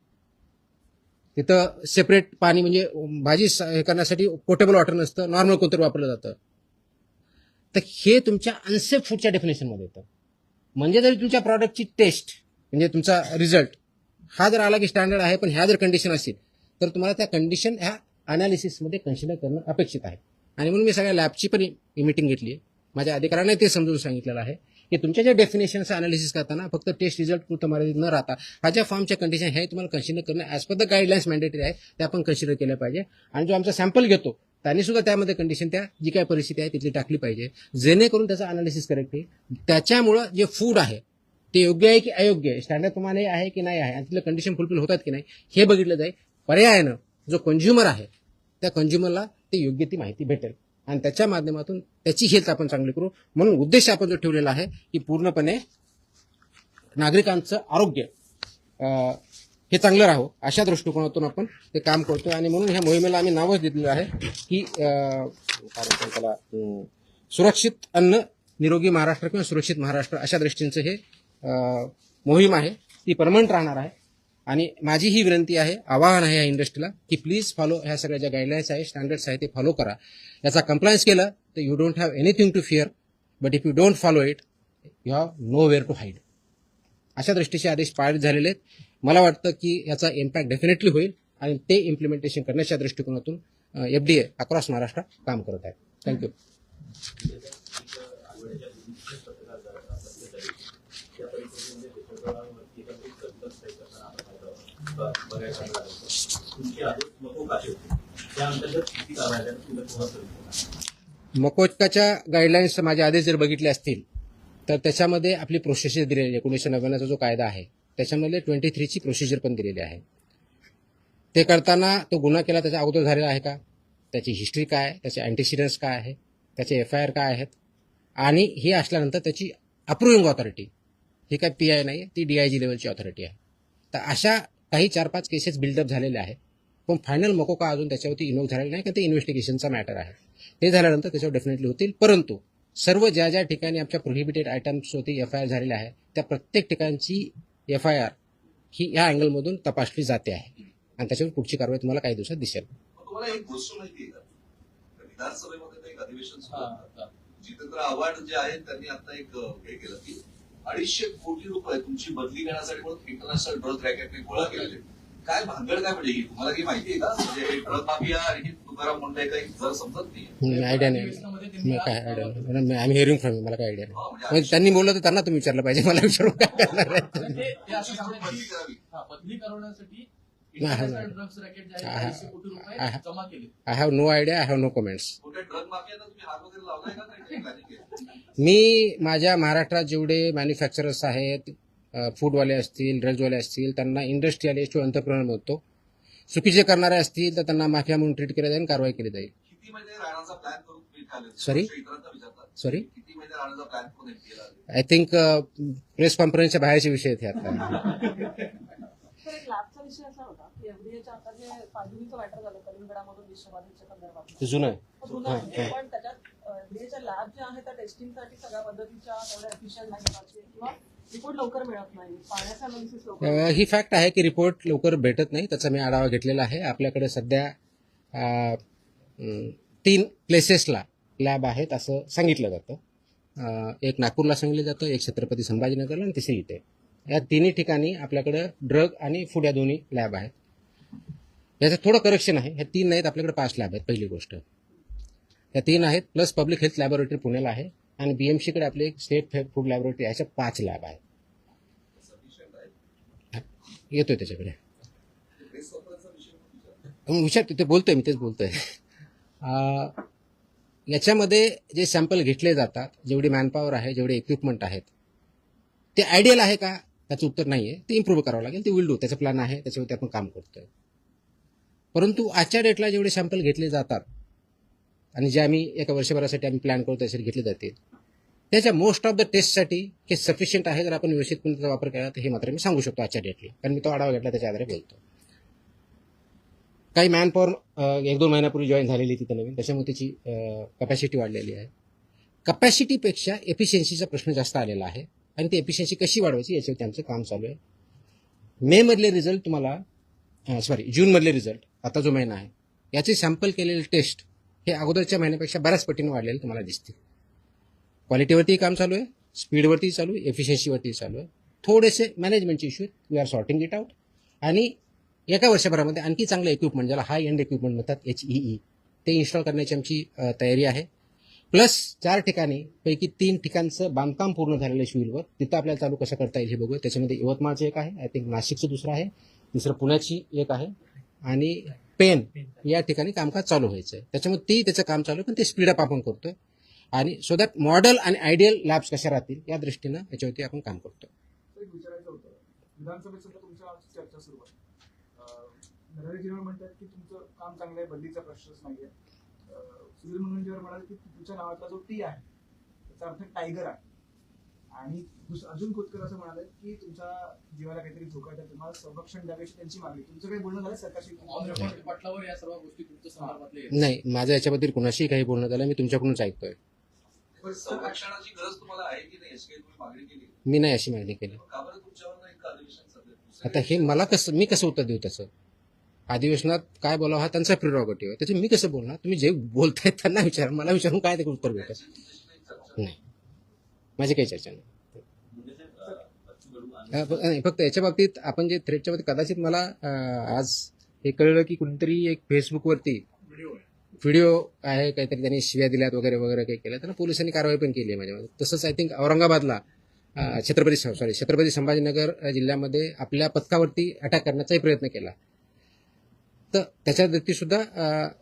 तिथं सेपरेट पाणी म्हणजे भाजी हे करण्यासाठी पोर्टेबल वॉटर नसतं, नॉर्मल कोणतरी वापरलं जातं. तर हे तुमच्या अनसेफ फूडच्या डेफिनेशनमध्ये येतं. म्हणजे जरी तुमच्या प्रॉडक्टची टेस्ट म्हणजे तुमचा रिझल्ट हा जर आला की स्टँडर्ड आहे, पण ह्या जर कंडिशन असतील तर तुम्हाला त्या कंडिशन ह्या अनालिसिसमध्ये कन्सिडर करणं अपेक्षित आहे. आणि म्हणून मी सगळ्या लॅबची पण मीटिंग घेतली आहे. माझ्या अधिकाऱ्यांना ते समजून सांगितलेलं आहे की तुमच्या ज्या डेफिनेशनचं अनालिसिस करताना फक्त टेस्ट रिझल्ट पुरतं मर्यादित न राहता हा ज्या फॉर्मच्या कंडिशन हे तुम्हाला कन्सिडर करणं as per the guidelines mandatory आहे त्या आपण कन्सिडर केल्या पाहिजे. आणि जो आमचा सॅम्पल घेतो त्यांनी सुद्धा त्यामध्ये कंडिशन त्या जी काय परिस्थिती आहे तिथली टाकली पाहिजे, जेणेकरून त्याचा अनालिसिस करेक्ट आहे. त्याच्यामुळं जे फूड आहे ते योग्य आहे की अयोग्य आहे, स्टँडर्ड प्रमाणे आहे की नाही आहे, आणि तिथलं कंडिशन फुलफिल होतात की नाही हे बघितलं जाईल. पर्यायानं जो कंझ्युमर आहे त्या कंझ्युमरला ते योग्य ती माहिती भेटेल आणि त्याच्या माध्यमातून त्याची हेल्थ आपण चांगली करू. म्हणून उद्देश आपण जो ठेवलेला आहे की पूर्णपणे नागरिकांचं आरोग्य हे चांगलं राहावं अशा दृष्टिकोनातून आपण ते काम करतोय. आणि म्हणून ह्या मोहिमेला आम्ही नावच दिलेलं आहे की त्याला सुरक्षित अन्न निरोगी महाराष्ट्र किंवा सुरक्षित महाराष्ट्र अशा दृष्टीचं हे मोहीम आहे, ती परमनंट राहणार आहे. आणि माझी ही विनंती आहे, आवाहन आहे या इंडस्ट्रीला की प्लीज फॉलो ह्या सगळ्या ज्या गाईडलाईन्स आहे, स्टँडर्ड्स आहे ते फॉलो करा. याचा कंप्लायन्स केलं तर you don't have anything to fear, but if you don't follow it you have nowhere to hide. अशा दृष्टीचे आदेश पारित झालेले आहेत. मला वाटतं की याचा इम्पॅक्ट डेफिनेटली होईल आणि ते इम्प्लिमेंटेशन करण्याच्या दृष्टिकोनातून FDA अक्रॉस महाराष्ट्र काम करत आहे. थँक्यू. मकोचकाच्या गाईडलाईन्स माझे आदेश जर बघितले असतील तर त्याच्यामध्ये आपली प्रोसिजर दिलेली आहे. 1999चा जो कायदा आहे त्याच्यामध्ये 23ची प्रोसिजर पण दिलेली आहे. ते करताना तो गुन्हा केला त्याच्या अगोदर झालेला आहे का, त्याची हिस्ट्री काय आहे, त्याचे अँटीसिडन्स काय आहे, त्याचे FIR काय आहेत, आणि हे असल्यानंतर त्याची अप्रुव्हिंग ऑथॉरिटी ही काय PI नाही आहे, ती DIG लेवलची ऑथॉरिटी आहे. तर अशा काही 4-5 केसेस बिल्डअप झालेल्या आहेत, पण फायनल मकोका अजून त्याच्यावरती इन्व्होल्व झालेला नाही, कारण ते इन्व्हेस्टिगेशनचा मॅटर आहे. ते झाल्यानंतर त्याच्यावर डेफिनेटली होतील. परंतु सर्व ज्या ज्या ठिकाणी आमच्या प्रोहिबिटेड आयटम्सवरती FIR झालेल्या आहे त्या प्रत्येक ठिकाणची FIR ही या अँगलमधून तपासली जाते आहे आणि त्याच्यावर पुढची कारवाई तुम्हाला काही दिवसात दिसेल. तुम्हाला एक गोष्ट माहिती आहे का, विधानसभेमध्ये एक अधिवेशन सुरू होतं. जितेंद्र आव्हाड जे आहेत त्यांनी आता एक हे केलं की 250 कोटी रुपये तुमची बदली करण्यासाठी म्हणून इंटरनॅशनल ड्रग रॅकेटने गोळा केलेले. काय भानगड काय म्हणजे ही तुम्हाला काही माहिती आहे का, म्हणजे ड्रग माफिया आणि तुकाराम मुंडे काही जर समजत नाही. आयडिया नाही, काय आयडिया नाही. आय एम हिअरिंग फ्रॉम, मला काय आयडिया नाही. म्हणजे त्यांनी बोललं तर त्यांना तुम्ही विचारलं पाहिजे, मला विचारून काय करणार आहे. बदली करण्यासाठी ड्रग्स रॅकेट जे आहे 250 कोटी रुपये जमा केले. I have no idea, I have no comments. कुठे ड्रग माफियांना तुम्ही हात वगैरे लावलाय का, काही प्लॅनिंग आहे? मी माझ्या महाराष्ट्रात जेवढे मॅन्युफॅक्चरर्स आहेत, फूडवाले असतील, ड्रग्जवाले असतील, त्यांना इंडस्ट्रियलिस्ट किंवा एंटरप्रेनर म्हणतो. चुकीचे करणारे असतील तर त्यांना माफिया म्हणून ट्रीट केलं जाईल, कारवाई केली जाईल. किती महिने राहण्याचा प्लॅन करून तुम्ही आले? Sorry? इतरांना विचारतात. सॉरी, किती महिने राहण्याचा प्लॅन करून MPला आले? आय थिंक प्रेस कॉन्फरन्सच्या बाहेरचे विषय आहेत हे आता. तर एक लॅबचा विषय असा होता की एफडीएच्या आता जे पायदुरीचं मॅटर झालं कलिंगडामधून विश्वबाधितच्या संदर्भात ते जुनं आहे. जुनं आहे, पण त्याच्यात एफडीएच्या लॅब ज्या आहेत त्या टेस्टिंगसाठी सगळ्या पद्धतीच्या तेवढ्या एफिशियंट नाही पाहिजे किंवा रिपोर्ट लवकर मिळत नाही, पाण्याचा अनालिसिस लवकर. ही फॅक्ट आहे की रिपोर्ट लवकर भेटत नाही, त्याचा मी आढावा घेतलेला आहे. आपल्याकडे सध्या 3 प्लेसेसला लॅब आहेत असं सांगितलं जातं. एक नागपूरला सांगितलं जातं, एक छत्रपती संभाजीनगरला आणि तिसरी इथे. या तिन्ही ठिकाणी आपल्याकडे ड्रग आणि फूड या दोन्ही लॅब आहेत. याचं थोडं करेक्शन आहे, ह्या 3 नाहीत, आपल्याकडे 5 लॅब आहेत. पहिली गोष्ट ह्या 3 आहेत, प्लस पब्लिक हेल्थ लॅबोरेटरी पुण्याला आहे आणि BMCकडे आपले एक स्टेट फूड लॅबोरेटरी अशा 5 लॅब आहेत. येतोय त्याच्याकडे विचार, ते बोलतोय मी, तेच बोलतोय. याच्यामध्ये जे सॅम्पल घेतले जातात, जेवढी मॅनपॉवर आहे, जेवढे इक्विपमेंट आहेत, ते आयडियल आहे का, त्याचं उत्तर नाही आहे. ते इम्प्रूव्ह करावं लागेल, ते विल डू, त्याचं प्लॅन आहे, त्याच्यावरती आपण काम करतोय. परंतु आजच्या डेटला जेवढे सॅम्पल घेतले जातात आणि जे आम्ही एका वर्षभरासाठी आम्ही प्लॅन करतो त्यासाठी घेतले जातील, त्याच्या मोस्ट ऑफ द टेस्टसाठी हे सफिशियंट आहे. जर आपण व्यवस्थितपणे त्याचा वापर केला तर हे मात्र मी सांगू शकतो आजच्या डेटला, कारण मी तो आढावा घेतला त्याच्या आधारे बोलतो. काही मॅनपॉवर 1-2 महिन्यापूर्वी जॉईन झालेली तिथे नवीन, त्याच्यामुळे त्याची कपॅसिटी वाढलेली आहे. कपॅसिटीपेक्षा एफिशियन्सीचा प्रश्न जास्त आलेला आहे आणि ती एफिशियन्सी कशी वाढवायची याच्यावरती आमचं काम चालू आहे. मेमधले रिझल्ट तुम्हाला, जूनमधले रिझल्ट, आता जो महिना आहे याचे सॅम्पल केलेले टेस्ट हे अगोदरच्या महिन्यापेक्षा बऱ्याच पटीने वाढलेले तुम्हाला दिसतील. क्वालिटीवरती काम चालू आहे, स्पीडवरती चालू आहे, एफिशियन्सीवरती चालू आहे. थोडेसे मॅनेजमेंटचे इश्यू आहेत, we are sorting it out. आणि एका वर्षभरामध्ये आणखी चांगलं इक्विपमेंट, ज्याला हाय एंड इक्विपमेंट म्हणतात, HEE, ते इन्स्टॉल करण्याची आमची तयारी आहे. प्लस 4 ठिकाणी पैकी 3 ठिकाणचं बांधकाम पूर्ण झालेलं शिविरवर, तिथं आपल्याला चालू कसं करता येईल हे बघूया. त्याच्यामध्ये यवतमाळचं एक आहे, आय थिंक नाशिकचं दुसरं आहे, तिसरं पुण्याची एक आहे आणि पेन या ठिकाणी कामकाज चालू व्हायचं आहे. त्याच्यामुळे त्याचं काम चालू आहे, पण ते स्पीडअप आपण करतोय आणि सो दॅट मॉडेल आणि आयडियल लॅब्स कशा राहतील या दृष्टीनं याच्यावरती आपण काम करतोय. विचारायचं होतं, विधानसभेत सुद्धा तुमच्या चर्चा सुरू आहे. नरेंद्र म्हणतात की तुमचं काम चांगलं आहे, बदलीचा प्रश्नच नाहीये. सुधीर मुनगंटीवार म्हणाले की तुमच्या नावातला जो टी आहे त्याचा अर्थ टायगर आहे. आणि अजून खोतकर असं म्हणाले की तुमच्या जीवाला काहीतरी धोका आहे, तुम्हाला संरक्षण द्यावेशी त्यांची मागणी. तुमचं काही बोलणं झालं सरकारशी? पटलावर या सर्व गोष्टी तुमच्या संदर्भातल्या नाही, माझं याच्याबद्दल कुणाशीही काही बोलणं झालं, मी तुमच्याकडूनच ऐकतोय. पण संरक्षणाची गरज तुम्हाला आहे की नाही याची काही तुम्ही मागणी केली मी नाही अशी मागणी केली. का बरं तुमच्यावर नाही इतकं अधिवेशन चाललंय? आता हे मला मी कसं उत्तर देऊ त्याचं? अधिवेशनात काय बोलावं हा त्यांचा प्रिरॉगेटिव्ह आहे, त्याचं मी कसं बोलणार? तुम्ही जे बोलताय त्यांना विचारा, मला विचारून काय ते उत्तर भेटत नाही. माझी काही चर्चा नाही. नाही, फक्त याच्या बाबतीत आपण जे थ्रेटच्या बाबतीत कदाचित मला आज हे कळलं की कुणीतरी एक फेसबुकवरती व्हिडिओ आहे, काहीतरी त्यांनी शिव्या दिल्यात वगैरे वगैरे काही केलं, त्यांना पोलिसांनी कारवाई पण केली आहे माझ्यामध्ये. तसंच आय थिंक औरंगाबादला छत्रपती संभाजीनगर जिल्ह्यामध्ये आपल्या पथकावरती अटॅक करण्याचाही प्रयत्न केला, तर त्याच्या व्यक्ती सुद्धा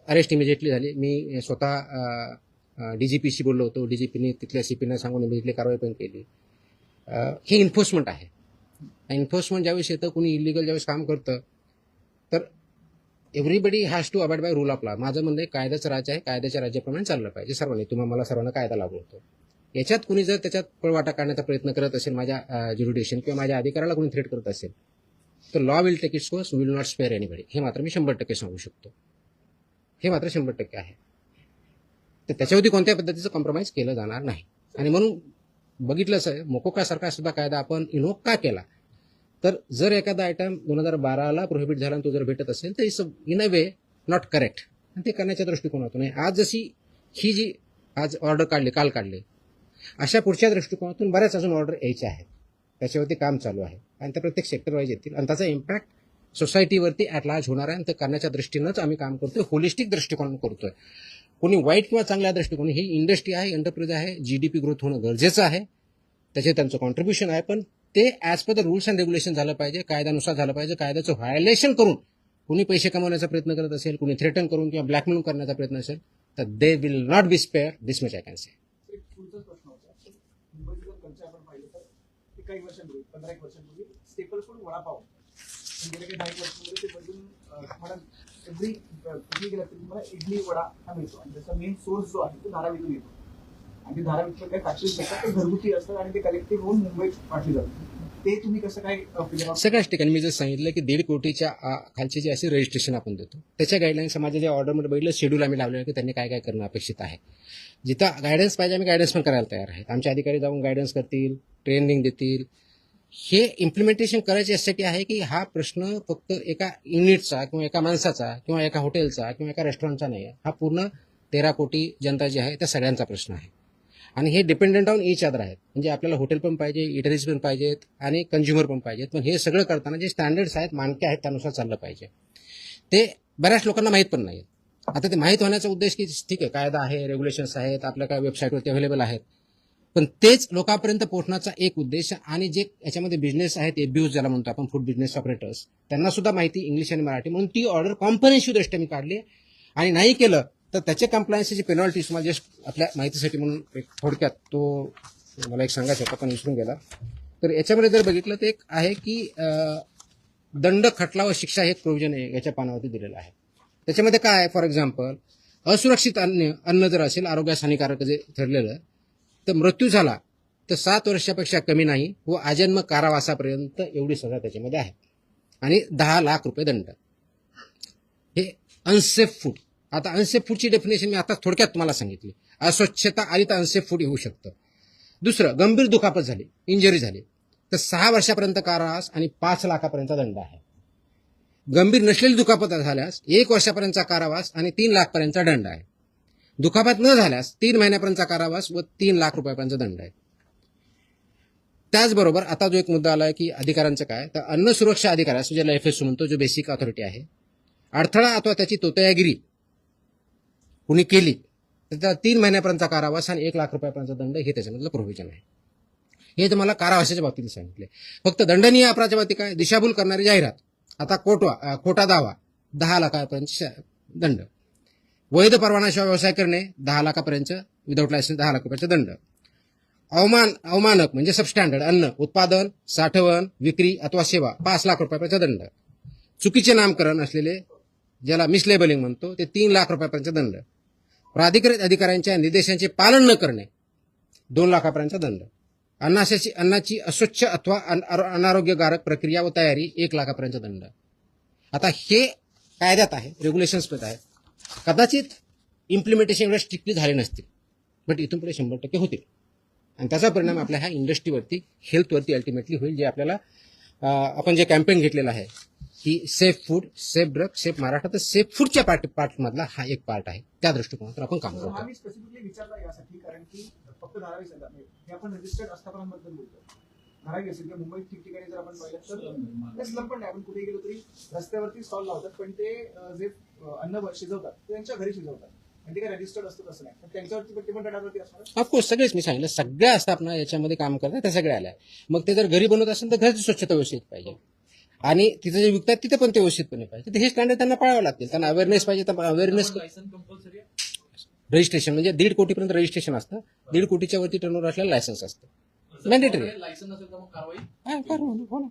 अरेस्ट इमिजिएटली झाली. मी स्वतः डीजीपीशी बोललो होतो, डीजीपीने तिथल्या सीपीना सांगून इमिजिएटली कारवाई पण केली. हे इन्फोर्समेंट आहे. एन्फोर्समेंट ज्यावेळेस येतं, कुणी इलिगल ज्यावेळेस काम करतं, तर everybody has to abide by rule of law. माझं म्हणणं आहे कायद्याचं राज्य आहे, कायद्याच्या राज्याप्रमाणे चाललं पाहिजे सर्वांनी. तुम्हाला मला सर्वांना कायदा लागू होतो. याच्यात कुणी जर त्याच्यात पळवाटा काढण्याचा प्रयत्न करत असेल, माझ्या ज्युडिशियन किंवा माझ्या अधिकाराला कुणी थ्रेट करत असेल, तर law will take its course, will not spare anybody. हे मात्र मी 100% सांगू शकतो. हे मात्र 100% आहे. तर त्याच्यावरती कोणत्याही पद्धतीचं कॉम्प्रोमाइज केलं जाणार नाही. आणि म्हणून बघितलंच आहे, मोकोकासारखा सुद्धा कायदा आपण इन्व्होक का केला, तर जर एखादा आयटम 2012ला प्रोहिबिट झाला आणि तो जर भेटत असेल तर it's in a way not correct. आणि ते करण्याच्या दृष्टिकोनातून आहे. आज जशी ही जी आज ऑर्डर काल काढली, अशा पुढच्या दृष्टिकोनातून बऱ्याच अजून ऑर्डर यायच्या आहेत. त्याच्यावरती काम चालू आहे आणि त्या प्रत्येक सेक्टर वाईज येतील आणि त्याचा इम्पॅक्ट सोसायटीवरती ॲट लार्ज होणार आहे. आणि ते करण्याच्या दृष्टीनंच आम्ही काम करतोय, होलिस्टिक दृष्टिकोन करतोय. कोणी वाईट किंवा चांगल्या दृष्टिकोन, ही इंडस्ट्री आहे, एंटरप्राइज आहे, जीडीपी ग्रोथ होणं गरजेचं आहे, त्याचे त्यांचं कॉन्ट्रीब्युशन आहे, पण ते as per the rules and regulation झालं पाहिजे, कायद्यानुसार झालं पाहिजे. कायद्याचं व्हायोलेशन करून कुणी पैसे कमवण्याचा प्रयत्न करत असेल, कुणी थ्रेटन करून किंवा ब्लॅकमेल करण्याचा प्रयत्न असेल, तर they will not be spare. This much I can say. एक पुढचा प्रश्न होता, मुंबईचं जर कल्चर आपण पाहिलं तर ते काही वर्षांपूर्वी 15-1 वर्षांपूर्वी स्टेपल फूड वडापाव गेल्या काही 10 वर्षांमध्ये ते बदलून तुम्हाला एव्हरी कुठे गेला तरी तुम्हाला इडली वडा हा मिळतो आणि त्याचा मेन सोर्स जो आहे तो धारावीतून येतो. आणि ते धारावीतून काही फॅक्टरीज असतात, ते घरगुती असतात आणि ते कलेक्टिव्ह होऊन मुंबईत पाठवले जातात. ते तुम्ही कसं काय सगळ्याच ठिकाणी मी जर सांगितलं की 1.5 कोटीच्या खालचे जे असे रजिस्ट्रेशन आपण देतो, त्याच्या गाईडलाईन्स माझ्या जे ऑर्डरमध्ये बघितलं, शेड्यूल आम्ही लावलेलं की त्यांनी काय काय करणं अपेक्षित आहे. जिथं गायडन्स पाहिजे आम्ही गायडन्स पण करायला तयार आहेत. आमचे अधिकारी जाऊन गायडन्स करतील, ट्रेनिंग देतील. हे इम्प्लिमेंटेशन करायचे यासाठी आहे की हा प्रश्न फक्त एका युनिटचा किंवा एका माणसाचा किंवा एका हॉटेलचा किंवा एका रेस्टॉरंटचा नाही आहे. हा पूर्ण 13 कोटी जनता जी आहे त्या सगळ्यांचा प्रश्न आहे. आणि हे डिपेंडंट ऑन ईच अदर आहेत. म्हणजे आपल्याला हॉटेल पण पाहिजे, इटरीज पण पाहिजेत आणि कंझ्युमर पण पाहिजेत. पण हे सगळं करताना जे स्टँडर्ड्स आहेत, मानके आहेत, त्यानुसार चाललं पाहिजे. ते बऱ्याच लोकांना माहीत पण नाही. आता ते माहीत होण्याचा उद्देश की ठीक आहे, कायदा आहे, रेग्युलेशन्स आहेत, आपल्या काय वेबसाईटवरती अवेलेबल आहेत, पण तेच लोकांपर्यंत पोहोचण्याचा एक उद्देश. आणि जे याच्यामध्ये बिझनेस आहेत, एब्यूज ज्याला म्हणतो आपण, फूड बिझनेस ऑपरेटर्स, त्यांना सुद्धा माहिती इंग्लिश आणि मराठी, म्हणून ती ऑर्डर कॉम्प्रिहेन्सिव्ह दृष्ट्या मी काढली. आणि नाही केलं तर त्याचे कंप्लायन्सची पेनॉल्टीज तुम्हाला जस्ट आपल्या माहितीसाठी म्हणून एक थोडक्यात तो मला एक सांगायचं होता पण विसरून गेला. तर याच्यामध्ये जर बघितलं तर एक आहे की दंड, खटला व शिक्षा हे एक प्रोव्हिजन याच्या पानावरती दिलेलं आहे. त्याच्यामध्ये काय आहे, फॉर एक्झाम्पल असुरक्षित अन्न जर असेल, आरोग्यास हानिकारक जे ठरलेलं, तर मृत्यू झाला तर 7 वर्षापेक्षा कमी नाही व आजन्म कारावासापर्यंत एवढी सजा त्याच्यामध्ये आहे आणि 10 लाख रुपये दंड. हे अनसेफ फूड. आता अनसेफ फूडची डेफिनेशन मी आता थोडक्यात तुम्हाला सांगितली. अस्वच्छता आली तर अनसेफ फूड येऊ शकतं. दुसरं, गंभीर दुखापत झाली, इंजरी झाली, तर 6 वर्षापर्यंत कारावास आणि 5 लाखापर्यंत दंड आहे. गंभीर नसलेली दुखापत झाल्यास 1 वर्षापर्यंतचा कारावास आणि 3 लाखपर्यंतचा दंड आहे. दुखापत न झाल्यास 3 महिन्यापर्यंतचा कारावास व 3 लाख रुपयापर्यंत दंड आहे. त्याचबरोबर आता जो एक मुद्दा आला आहे की अधिकाऱ्यांचं काय, तर अन्न सुरक्षा अधिकाऱ्यास, ज्याला FSO म्हणतो, जो बेसिक ऑथॉरिटी आहे, अडथळा अथवा त्याची तोतयागिरी कुणी केली तर त्याला 3 महिन्यापर्यंतचा कारावास आणि 1 लाख रुपयापर्यंत दंड, हे त्याच्यामधलं प्रोव्हिजन आहे. हे तुम्हाला कारावासाच्या बाबतीत सांगितले. फक्त दंडनीय अपराधाच्या बाबतीत काय, दिशाभूल करणारी जाहिरात, आता खोटा दावा 10 लाखापर्यंत दंड. वैध परवानाशिवाय व्यवसाय करणे 10 लाखापर्यंत, विदाऊट लायसन्स 10 लाख रुपयाचा दंड. अवमानक म्हणजे सबस्टँडर्ड अन्न उत्पादन, साठवण, विक्री अथवा सेवा 5 लाख रुपयापर्यंत दंड. चुकीचे नामकरण असलेले, ज्याला मिसलेबलिंग म्हणतो, ते 3 लाख रुपयापर्यंत दंड. प्राधिकृत अधिकाऱ्यांच्या निर्देशांचे पालन न करणे 2 लाखापर्यंत दंड. अन्नाची अस्वच्छ अथवा अनारोग्यकारक प्रक्रिया व तयारी 1 लाखापर्यंत दंड. आता हे कायद्यात आहे, रेग्युलेशन्समध्ये आहे. कदाचित इम्प्लिमेंटेशन एवढे स्ट्रिक्टली झाले नसतील, बट इथून पुढे 100% होतील आणि त्याचा परिणाम आपल्या ह्या इंडस्ट्रीवरती हेल्थवरती अल्टिमेटली होईल. जे आपल्याला आपण जे कॅम्पेन घेतलेलं आहे की safe food safe drug safe Maharashtra, तर सेफ फूडच्या पार्टमधला हा एक पार्ट आहे. त्या दृष्टिकोनातून आपण काम हा करतो. मी स्पेसिफिकली विचारला यासाठी कारण की फक्त धारावी सध्या हे आपण रजिस्टर्ड आस्थापनांबद्दल बोलतो. धारावी असेल किंवा मुंबईत ठिकठिकाणी जर आपण पाहिलं तर स्लम पण नाही, आपण कुठे गेलो तरी रस्त्यावरती स्टॉल लावतात, पण ते जे अन्न शिजवतात ते त्यांच्या घरी शिजवतात आणि ते काय रजिस्टर्ड असतं असं नाही, पण त्यांच्यावरती पण ते पण रडारवरती असणार. ऑफकोर्स सगळेच मी सांगितलं सगळ्या आस्थापना याच्यामध्ये काम करतात त्या सगळ्या आल्या. मग ते जर घरी बनवत असेल तर घरची स्वच्छता व्यवस्थित पाहिजे आणि तिथे जे विकतात तिथे पण ते व्यवस्थितपणे पाहिजे. तर हे स्टँडर्ड त्यांना पाळावं लागतील. त्यांना अवेअरनेस पाहिजे. तर अवेअरनेस लायसन कंपल्सरी आहे. रजिस्ट्रेशन म्हणजे 1.5 कोटीपर्यंत रजिस्ट्रेशन असतं. 1.5 कोटीच्या वरती टर्नओव्हर असलेलं लायसन्स असतं. मॅन्डेटरी लायसन नसेल तर मग कारवाई. हो ना.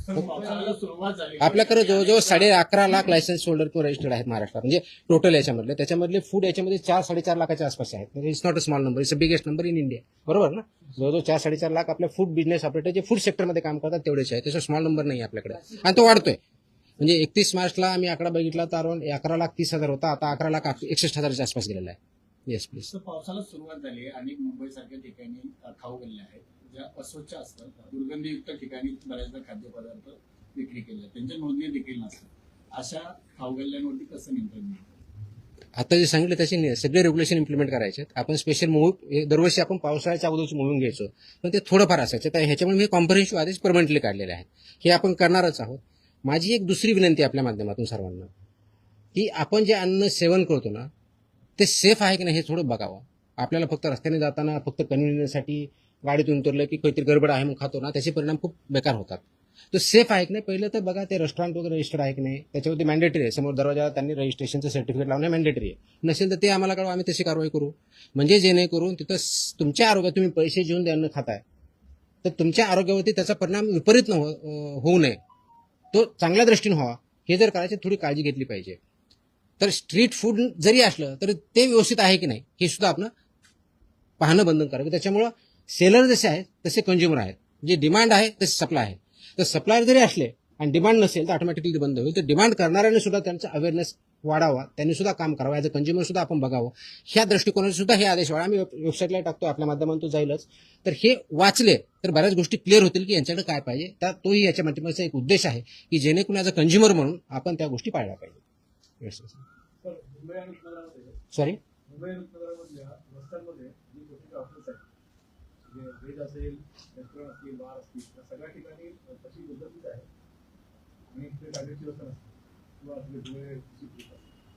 पावसाळ्याला सुरुवात झाली. आपल्याकडे जवळजवळ 11.5 लाख लायसन्स होल्डर किंवा रजिस्टर्ड आहेत महाराष्ट्रात. म्हणजे टोटल याच्यामधले त्याच्यामधले फूड याच्यामध्ये 4-4.5 लाखाच्या आसपास आहेत. म्हणजे it's not a small number, it's a biggest number in India. बरोबर ना. जवळजवळ 4-4.5 लाख आपल्या फूड बिझनेस ऑपरेटर जे फूड सेक्टरमध्ये काम करतात तेवढेच आहे. त्याचा स्मॉल नंबर नाही आपल्याकडे आणि तो वाढतोय. म्हणजे 31 मार्चला आम्ही आकडा बघितला तर 11,30,000 होता. आता 11,61,000च्या आसपास गेलेला आहे. Yes please. तर पावसाला सुरुवात झाली आणि मुंबईसारख्या ठिकाणी खाऊ गल्ल्या आहेत ज्या अस्वच्छ असतात. दुर्गंधीयुक्त ठिकाणी बऱ्याचदा खाद्यपदार्थ विक्री केले त्यांच्या नोंदणी देखील नसतात. अशा खाऊ गल्ल्यांवरती कसं नियंत्रण मिळतं? आता जे सांगितलं त्याचे सगळे रेग्युलेशन इम्प्लिमेंट करायचे आहेत. आपण स्पेशल मूव्ह दरवर्षी आपण पावसाळ्याच्या अगोदरची मूव्हिंग घ्यायचो, पण ते थोडंफार असायचं. तर ह्याच्यामुळे मी कॉम्प्रिहेन्सिव्ह आदेश परमनंटली काढलेले आहेत. हे आपण करणारच आहोत. माझी एक दुसरी विनंती आपल्या माध्यमातून सर्वांना की आपण जे अन्न सेवन करतो ना ते सेफ आहे की नाही हे थोडं बघावं. आपल्याला फक्त रस्त्याने जाताना फक्त कन्व्हिनियन्ससाठी गाडीतून उतरलं की काहीतरी गडबड आहे मग खातो ना, त्याचे परिणाम खूप बेकार होतात. तो सेफ आहे की नाही पहिलं तर बघा. ते रेस्टॉरंट वगैरे रजिस्टर्ड आहे की नाही त्याच्यावरती मॅन्डेटरी आहे. समोर दरवाजा त्यांनी रजिस्ट्रेशनचं सर्टिफिकेट लावणं मॅन्डेटरी आहे. नसेल तर ते आम्हाला कळवा, आम्ही तशी कारवाई करू. म्हणजे जेणेकरून तिथं तुमच्या आरोग्यात तुम्ही पैसे घेऊन अन्न खाताय तर तुमच्या आरोग्यावरती त्याचा परिणाम विपरीत होऊ नये, तो चांगल्या दृष्टीने व्हावा. हे जर करायची थोडी काळजी घेतली पाहिजे. तर स्ट्रीट फूड जरी असलं तरी ते व्यवस्थित आहे की नाही हे सुद्धा आपण पाहणं बंधन करावं. त्याच्यामुळं सेलर जसे आहेत तसे कंझ्युमर आहेत. जे डिमांड आहे तसे सप्लाय आहे. तर सप्लायर जरी असले आणि डिमांड नसेल तर ऑटोमॅटिकली ते बंद होईल. तर डिमांड करणाऱ्याने सुद्धा त्यांचा अवेअरनेस वाढावा, त्यांनी सुद्धा काम करावं. ॲज अ कंझ्युमर सुद्धा आपण बघावं. ह्या दृष्टिकोनाने सुद्धा हे आदेश वाढा. आम्ही वेबसाईटला टाकतो, आपल्या माध्यमातून जाईलच. तर हे वाचले तर बऱ्याच गोष्टी क्लिअर होतील की यांच्याकडे काय पाहिजे. तोही याच्या माध्यमाचा एक उद्देश आहे की जेणेकरून ॲज अ कंझ्युमर म्हणून आपण त्या गोष्टी पाळल्या पाहिजे. मुंबई आणि उपनगरामध्ये सॉरी मुंबई आणि उपनगरामधल्या रस्त्यांमध्ये जी छोटी ऑफिस आहेत, म्हणजे व्हेज असेल, रेस्टॉरंट असतील, बार असतील, त्या सगळ्या ठिकाणी तशी पद्धतीच आहे आणि तिथे गाडीची व्यवस्था नसते किंवा आपले डोळे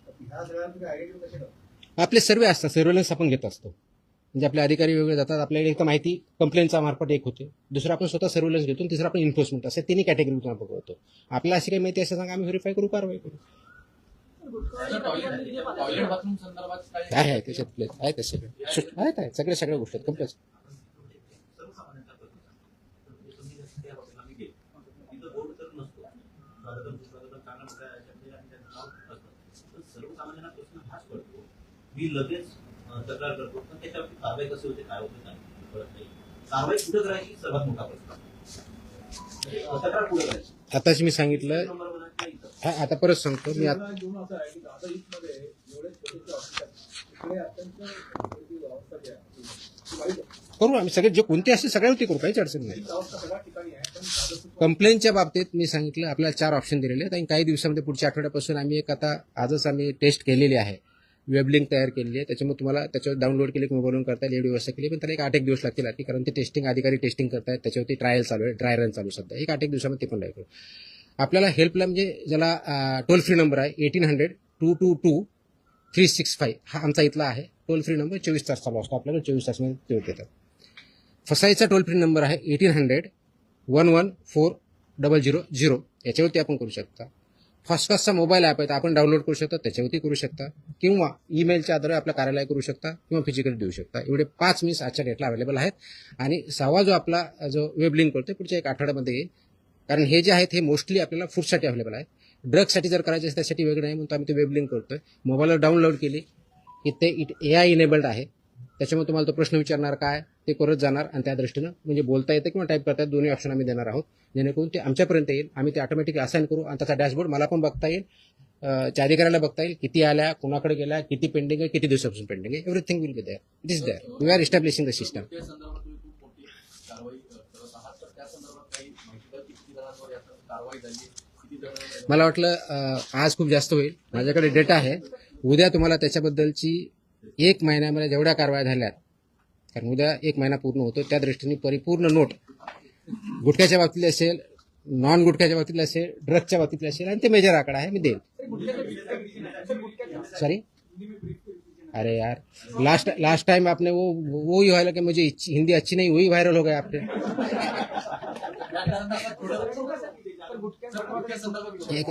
तर ह्या सगळ्यांमध्ये आयडेंटिटी कशी करतात? आपले सर्वे असतात, सर्वेलन्स आपण घेत असतो. म्हणजे आपले अधिकारी वेगळे जातात. आपल्याकडे एक तर माहिती कंप्लेंटचा मार्फत एक होते, दुसरं आपण स्वतः सर्वेलन्स घेतो आणि तिसरं आपण एन्फोर्समेंट असे तिन्ही कॅटेगरीतून आपण बघतो. आपल्याला अशी काही माहिती असेल सांगा, आम्ही व्हेरीफाय करू, कारवाई करू. टॉयलेट बाथरूम संदर्भात काय आहे त्याच्यात आहे ते सगळे आहेत सगळ्या गोष्टी कंप्लेंट. तिथं बोर्ड तर नसतो, स्वागतम चांगला मोठा सर्वसामान्यांना प्रश्न हाच पडतो. मी लगेच तक्रार करतो, पण त्याच्यावरती कारवाई कशी होते काय होते काय कळत नाही. कारवाई कुठं करायची सर्वात मोठा प्रश्न. तक्रार कुठं करायची आताच मी सांगितलं. नंबर बनायचा इथं. आता परत सांगतो मी. घेऊन असं आहे की दादा ईस्टमध्ये एवढे छोटे ऑफिस आहेत, तिकडे अत्यंत अवस्था जी आहे ती वाईट आहे. करू आम्ही सगळे जे कोणते असतील सगळ्यावरती करू, काहीच अडचण नाही. ही अवस्था सगळ्या ठिकाणी आहे, पण दादा कंप्लेंटच्या बाबतीत मी सांगितलं आपल्याला 4 ऑप्शन दिलेले आहेत आणि काही दिवसामध्ये पुढच्या आठवड्यापासून आम्ही एक आता आजच आम्ही टेस्ट केलेली आहे, वेब लिंक तयार केलेली आहे. त्याच्यामुळे तुम्हाला त्याच्यावर डाउनलोड केले की मोबाईलवरून करता येईल एवढी व्यवस्था केली. पण त्याला एक 8-1 दिवस लागतील कारण ते टेस्टिंग अधिकारी टेस्टिंग करतायत. त्याच्यावरती ट्रायल चालू आहे, ड्राय रन चालू सध्या. एक 8-1 दिवसामध्ये ते पण लागेल. आपल्याला हेल्पला म्हणजे ज्याला टोल फ्री नंबर आहे 1800-222-365 हा आमचा इथला आहे टोल फ्री नंबर. 24 तास चालू असतो आपल्याला, 24 तासमध्ये ते येतात. फसाईचा टोल फ्री नंबर आहे 1800-114-0000 याच्यावरती आपण करू शकता. फॉस्फॉसचा मोबाईल ॲप आहे आपण डाउनलोड करू शकता, त्याच्यावरती करू शकता किंवा ईमेलच्या आधारे आपल्या कार्यालय करू शकता किंवा फिजिकली देऊ शकता. एवढे 5 मीन्स आजच्या डेटला अवेलेबल आहेत. आणि 6वा जो आपला जो वेब लिंक करतो पुढच्या 1 आठवड्यामध्ये येईल. कारण हे जे आहेत हे मोस्टली आपल्याला फूडसाठी अवेलेबल आहेत. ड्रग्ससाठी जर करायचे असेल त्यासाठी वेगळं नाही म्हणून आम्ही ते वेब लिंक करतोय. मोबाईलवर डाउनलोड केली की ते AI इनेबल्ड आहे. त्याच्यामुळे तुम्हाला तो प्रश्न विचारणार काय ते करत जाणार आणि त्या दृष्टीनं म्हणजे बोलता येतं किंवा टाईप करता येतं, दोन्ही ऑप्शन आम्ही देणार आहोत जेणेकरून ते आमच्यापर्यंत येईल. आम्ही ते ऑटोमॅटिकली असाइन करू आणि त्याचा डॅशबोर्ड मला पण बघता येईल च्या अधिकाऱ्याला बघता येईल किती आल्या, कोणाकडे गेल्या, किती पेंडिंग आहे, किती दिवसापासून पेंडिंग आहे. Everything will be there. It is there. We are establishing the system. त्या संदर्भात तुम्ही खूप मोठी कारवाई करत आहात, तर त्या संदर्भात काही माहिती द्या की किती जणांवर याचा कारवाई झाली, किती जण. मला वाटलं आज खूप जास्त होईल. माझ्याकडे डेटा आहे. उद्या तुम्हाला त्याच्याबद्दलची 1 महिन्यामध्ये जेवढ्या कारवाया झाल्यात, कारण उद्या 1 महिना पूर्ण होतो, त्या दृष्टीने परिपूर्ण नोट गुटख्याच्या बाबतीत असेल, नॉन गुटख्याच्या बाबतीत असेल, ड्रग्सच्या बाबतीत असेल, आणि ते मेजर आकडा आहे, मी देईल. सॉरी, अरे यार, लास्ट टाइम आपने वो ही वायरल कि मुझे हिंदी अच्छी नहीं, वही वायरल हो गया आपने. एक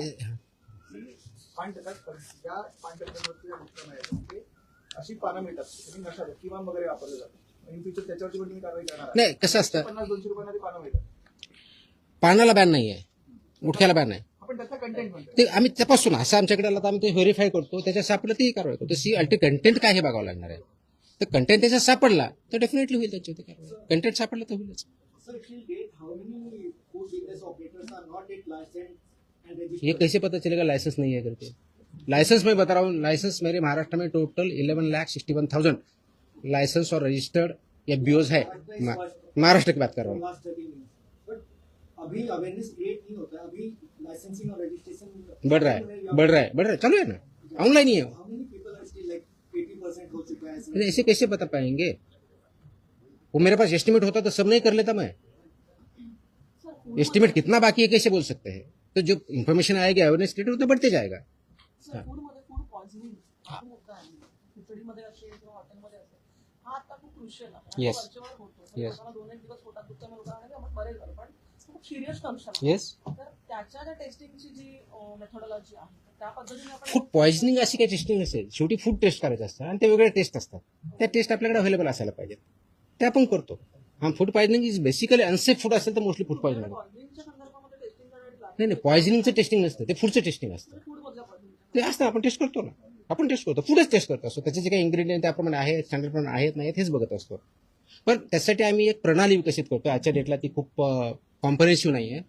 ज्या पानटक्क्यांवरती गुटखा मिळाला ते अशी पानं मिळतात त्यांनी नशा किमान वगैरे वापरलं जातं. इन फ्युचर त्याच्यावरती पण तुम्ही कारवाई करणार नाही, कसं असतं, 50-200 रुपयांना ती पानं मिळतात. पानाला बॅन नाही आहे, गुटख्याला बॅन आहे. आपण त्याचा कंटेंट म्हणतो. ते आम्ही तपासून असं आमच्याकडे आलं तर आम्ही ते व्हेरीफाय करतो, त्याच्यात सापडलं तेही कारवाई करतो. सी अल्टी कंटेंट काय हे बघावं लागणार आहे. तर कंटेंट त्याच्यात सापडला तर डेफिनेटली होईल त्याच्यावरती कारवाई. कंटेंट सापडलं तर होईलच. ये कैसे पता चलेगा लाइसेंस नहीं है करके? लाइसेंस मैं बता रहा हूँ, लाइसेंस मेरे महाराष्ट्र में टोटल 11,61,000 लाइसेंस और रजिस्टर्ड एफबीओज है. महाराष्ट्र की बात कर रहा हूँ. अभी अवेयरनेस क्रिएट नहीं होता, अभी लाइसेंसिंग और रजिस्ट्रेशन बढ़ रहा है, चालू है ना, ऑनलाइन ही है. How many people are still like 80% हो चुका है. अरे ऐसे कैसे बता पाएंगे? वो मेरे पास एस्टिमेट होता तो सब नहीं कर लेता मैं. एस्टिमेट कितना बाकी है कैसे बोल सकते हैं? तो जो इन्फॉर्मेशन आएगी अवेयरनेस क्रिएट होता बढ़ते जाएगा. सर, फूडमध्ये फूड पॉइझनिंग हा मुद्दा आहे. खिचडीमध्ये असेल किंवा हॉटेलमध्ये असेल, हा आता खूप क्रुशियल आहे. Yes. वरचेवर होतो. Yes. मला 2-1 दिवस पोटात दुखतं म्हणून आणि आपण बरे झालो, पण खूप सिरियस कंडिशन आहे. येस, तर त्याच्या ज्या टेस्टिंगची जी मेथोडॉलॉजी आहे त्या पद्धतीने आपण फूड पॉइझनिंग अशी काही टेस्टिंग नसेल. शेवटी फूड टेस्ट करायचं असतं आणि ते वेगळे टेस्ट असतात. त्या टेस्ट आपल्याकडे अवेलेबल असायला पाहिजेत, ते आपण करतो. हा, food poisoning is basically unsafe food असेल तर मोस्टली फूड पॉइझनिंग. पॉइझनिंगच्या संदर्भामध्ये टेस्टिंग करण्याची लागते. नाही, पॉइझनिंगचं टेस्टिंग नसतं, ते फूडचं टेस्टिंग असतं. फूड मधल्या पॉइझनिंग ते असतं, आपण टेस्ट करतो ना, आपण टेस्ट करतो, फूडच टेस्ट करतो असतो. त्याचे जे काही इन्ग्रेडियंट त्याप्रमाणे आहेत, स्टँडर्ड प्रमाणे आहेत नाही हेच बघत असतो. पण त्यासाठी आम्ही एक प्रणाली विकसित करतो. आजच्या डेटला ती खूप कॉम्प्रिहेन्सिव्ह नाही आहे,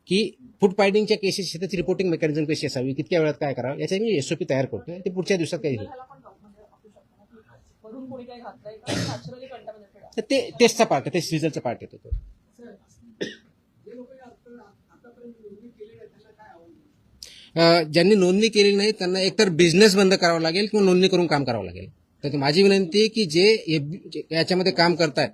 की फूड पॉइझनिंगच्या केसेस त्याची रिपोर्टिंग मेकॅनिझम कशी असावी, कितक्या वेळात काय करावं, याचा मी एसओपी तयार करतोय. ते पुढच्या दिवसात काही होईल. ह्याला पण म्हणजे असू शकतं ना, की वरून कोणी काही घातलंय का नॅचरली कंटामिनेटेड आहे. तर ते टेस्टचा पार्ट आहे, ते रिझल्टचा पार्ट येतो तो. ज्यांनी नोंदणी केलेली नाही त्यांना एकतर बिझनेस बंद करावा लागेल किंवा नोंदणी करून काम करावं लागेल. तर माझी विनंती आहे की जे याच्यामध्ये काम करतायत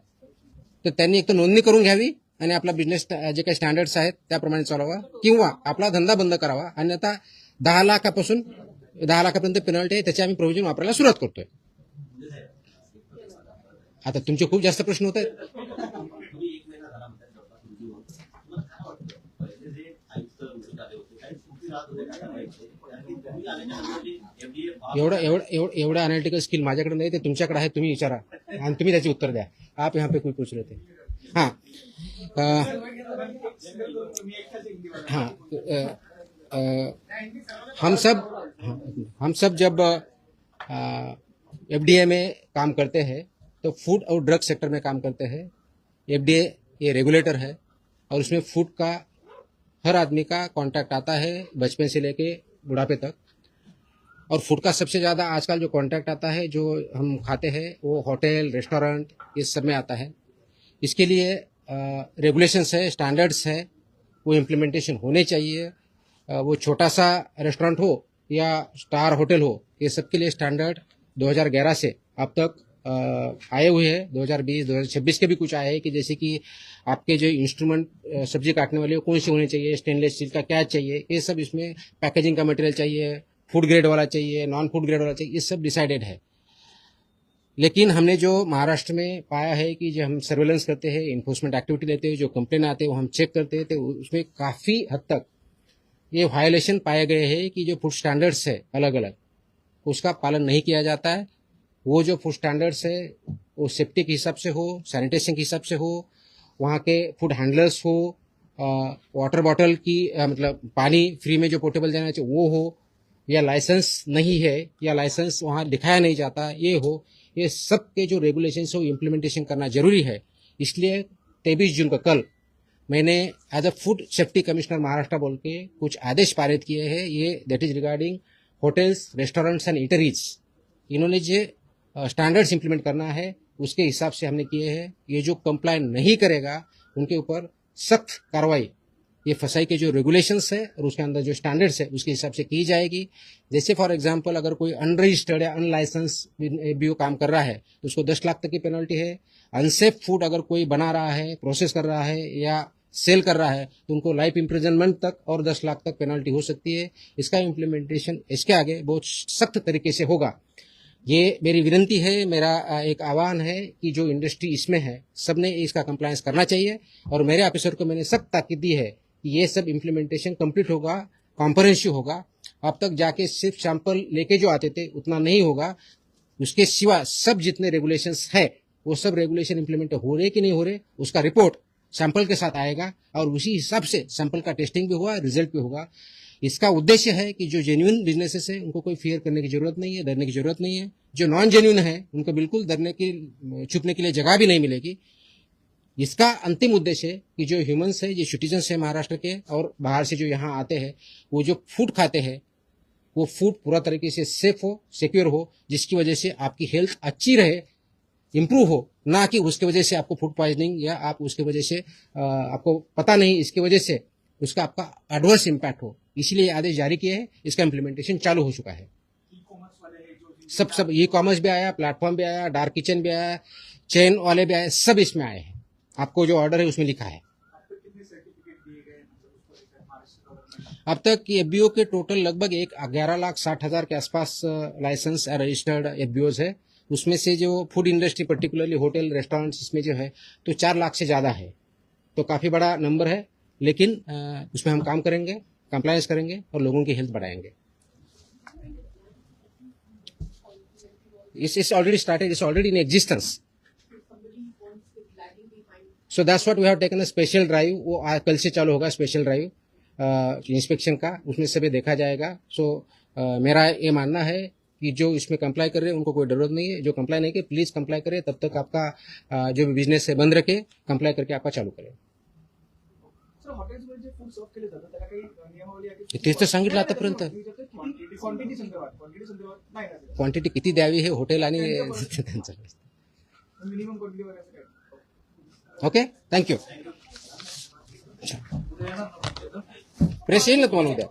तर त्यांनी एकतर नोंदणी करून घ्यावी आणि आपला बिझनेस जे काही स्टँडर्ड्स आहेत त्याप्रमाणे चालवा, किंवा आपला धंदा बंद करावा. अन्यथा 10 लाखापासून 10 लाखापर्यंत पेनल्टी आहे, त्याचे आम्ही प्रोव्हिजन वापरायला सुरुवात करतोय. आता तुमचे खूप जास्त प्रश्न होत आहेत. तुम्ही 1 महिना झाला म्हणतात जवळपास तुमची होत. तुम्हाला काय वाटतं पहिले जे आयुक्त वगैरे आले होते काही चुकी राहत होते काय माहिती, आणि तुम्ही आल्याच्यानंतर जे FDA एवढं अनालिटिकल स्किल माझ्याकडे नाही, ते तुमच्याकडे आहे. तुम्ही विचारा आणि तुम्ही त्याची उत्तर द्या. आप यहाँ पे कोई पूछ रहे थे. हाँ हाँ, हम सब जब एफडीए में काम करते हैं तो फूड और ड्रग सेक्टर में काम करते हैं. एफडीए ये रेगुलेटर है और उसमें फूड का हर आदमी का कॉन्टैक्ट आता है, बचपन से लेके बुढ़ापे तक. और फूड का सबसे ज़्यादा आजकल जो कॉन्टैक्ट आता है, जो हम खाते हैं, वो होटल, रेस्टोरेंट, इस सब में आता है. इसके लिए रेगुलेशंस है, स्टैंडर्ड्स है, वो इम्प्लीमेंटेशन होने चाहिए. वो छोटा सा रेस्टोरेंट हो या स्टार होटल हो, ये सब के लिए स्टैंडर्ड 2011 से अब तक आए हुए हैं. 2020, 2026 के भी कुछ आए हैं कि जैसे कि आपके जो इंस्ट्रूमेंट सब्जी काटने वाले कौन से होने चाहिए, स्टेनलेस स्टील का क्या चाहिए, ये सब इसमें पैकेजिंग का मटेरियल चाहिए, फूड ग्रेड वाला चाहिए, नॉन फूड ग्रेड वाला चाहिए, ये सब डिसाइडेड है. लेकिन हमने जो महाराष्ट्र में पाया है कि जो हम सर्वेलेंस करते हैं, इन्फोर्समेंट एक्टिविटी लेते हैं, जो कंप्लेन आते हैं वो हम चेक करते हैं, तो उसमें काफ़ी हद तक ये वायलेशन पाए गए हैं कि जो फूड स्टैंडर्ड्स है अलग अलग, उसका पालन नहीं किया जाता है. वो जो फूड स्टैंडर्ड्स है वो सेफ्टी के हिसाब से हो, सैनिटेशन के हिसाब से हो, वहाँ के फूड हैंडलर्स हो, वाटर बॉटल की मतलब पानी फ्री में जो पोर्टेबल देना चाहिए वो हो, या लाइसेंस नहीं है या लाइसेंस वहाँ दिखाया नहीं जाता ये हो, ये सब के जो रेगुलेशंस हो इम्प्लीमेंटेशन करना जरूरी है. इसलिए 23 जून को कल मैंने as a food safety commissioner Maharashtra बोल के कुछ आदेश पारित किए हैं, ये that is regarding hotels, restaurants and eateries. इन्होंने जो स्टैंडर्ड्स इंप्लीमेंट करना है उसके हिसाब से हमने किए हैं। ये जो कंप्लाई नहीं करेगा उनके ऊपर सख्त कार्रवाई, ये फसाई के जो रेगुलेशंस है और उसके अंदर जो स्टैंडर्ड्स है उसके हिसाब से की जाएगी। जैसे फॉर एग्जांपल अगर कोई अनरजिस्टर्ड या अनलाइसेंस एफबीओ काम कर रहा है तो उसको 10 लाख तक की पेनल्टी है। अनसेफ फूड अगर कोई बना रहा है, प्रोसेस कर रहा है या सेल कर रहा है तो उनको लाइफ इम्प्रिजनमेंट तक और 10 लाख तक पेनल्टी हो सकती है। इसका इम्प्लीमेंटेशन इसके आगे बहुत सख्त तरीके से होगा। ये मेरी विनती है, मेरा एक आह्वान है कि जो इंडस्ट्री इसमें है सबने इसका कंप्लायंस करना चाहिए और मेरे ऑफिसर को मैंने सख्त ताकीद दी है कि ये सब इम्प्लीमेंटेशन कंप्लीट होगा, कॉम्प्रहेंसिव होगा। अब तक जाके सिर्फ सैंपल लेके जो आते थे उतना नहीं होगा, उसके सिवा सब जितने रेगुलेशंस है वो सब रेगुलेशन इम्प्लीमेंट हो रहे कि नहीं हो रहे उसका रिपोर्ट सैंपल के साथ आएगा और उसी हिसाब से सैंपल का टेस्टिंग भी होगा, रिजल्ट भी होगा। इसका उद्देश्य है कि जो जेन्युइन बिजनेसेस है उनको कोई फियर करने की जरूरत नहीं है, डरने की जरूरत नहीं है। जो नॉन जेन्युइन है उनको बिल्कुल डरने की, छुपने के लिए जगह भी नहीं मिलेगी। इसका अंतिम उद्देश्य है कि जो ह्यूमंस है, जो सिटीजन्स है महाराष्ट्र के और बाहर से जो यहाँ आते हैं, वो जो फूड खाते हैं वो फूड पूरा तरीके से सेफ हो, सिक्योर हो, जिसकी वजह से आपकी हेल्थ अच्छी रहे, इंप्रूव हो, ना कि उसके वजह से आपको फूड पॉइजनिंग या आप उसके वजह से आपको पता नहीं इसकी वजह से उसका आपका एडवर्स इम्पैक्ट हो। इसीलिए आदेश जारी किए हैं, इसका इम्प्लीमेंटेशन चालू हो चुका है। ई-कॉमर्स वाले हैं जो सब ई कॉमर्स भी आया, प्लेटफॉर्म भी आया, डार्क किचन भी आया, चेन वाले भी आए, सब इसमें आए हैं। आपको जो ऑर्डर है उसमें लिखा है। अब तक कितने सर्टिफिकेट दिए गए हैं मतलब उसको लेकर महाराष्ट्र गवर्नमेंट? अब तक एफबीओ के टोटल लगभग 11,60,000 के आसपास लाइसेंस रजिस्टर्ड एफबीओज है। उसमें से जो food industry particularly hotel, restaurants इसमें जो है तो 4 लाख से ज़्यादा है, तो काफ़ी बड़ा नंबर है। लेकिन उसमें हम काम करेंगे, कंप्लायंस करेंगे और लोगों की हेल्थ बढ़ाएंगे। It's already started, it's already in existence. So that's what we have taken a special drive. वो कल से चालू होगा स्पेशल ड्राइव इंस्पेक्शन का, उसमें सभी देखा जाएगा। सो मेरा ये मानना है कि जो इसमें कंप्लाई कर रहे हैं उनको कोई जरूरत नहीं है, जो कंप्लाई नहीं करे प्लीज कंप्लाई करे, तब तक आपका जो भी बिजनेस है बंद रखे, कंप्लाई करके आपका चालू करें। सर हॉटेल्समध्ये जे फूड सर्व केले जातात त्याला काही नियमावली आहे की? तेच तर सांगितलं आतापर्यंत, क्वांटिटी संदर्भात नाही ना क्वांटिटी किती द्यावी हे हॉटेल आणि त्यांचं। मिनिमम क्वांटिटी वगैरे असं काही? Okay, thank you. प्रेस येईल ना तुम्हाला उद्या?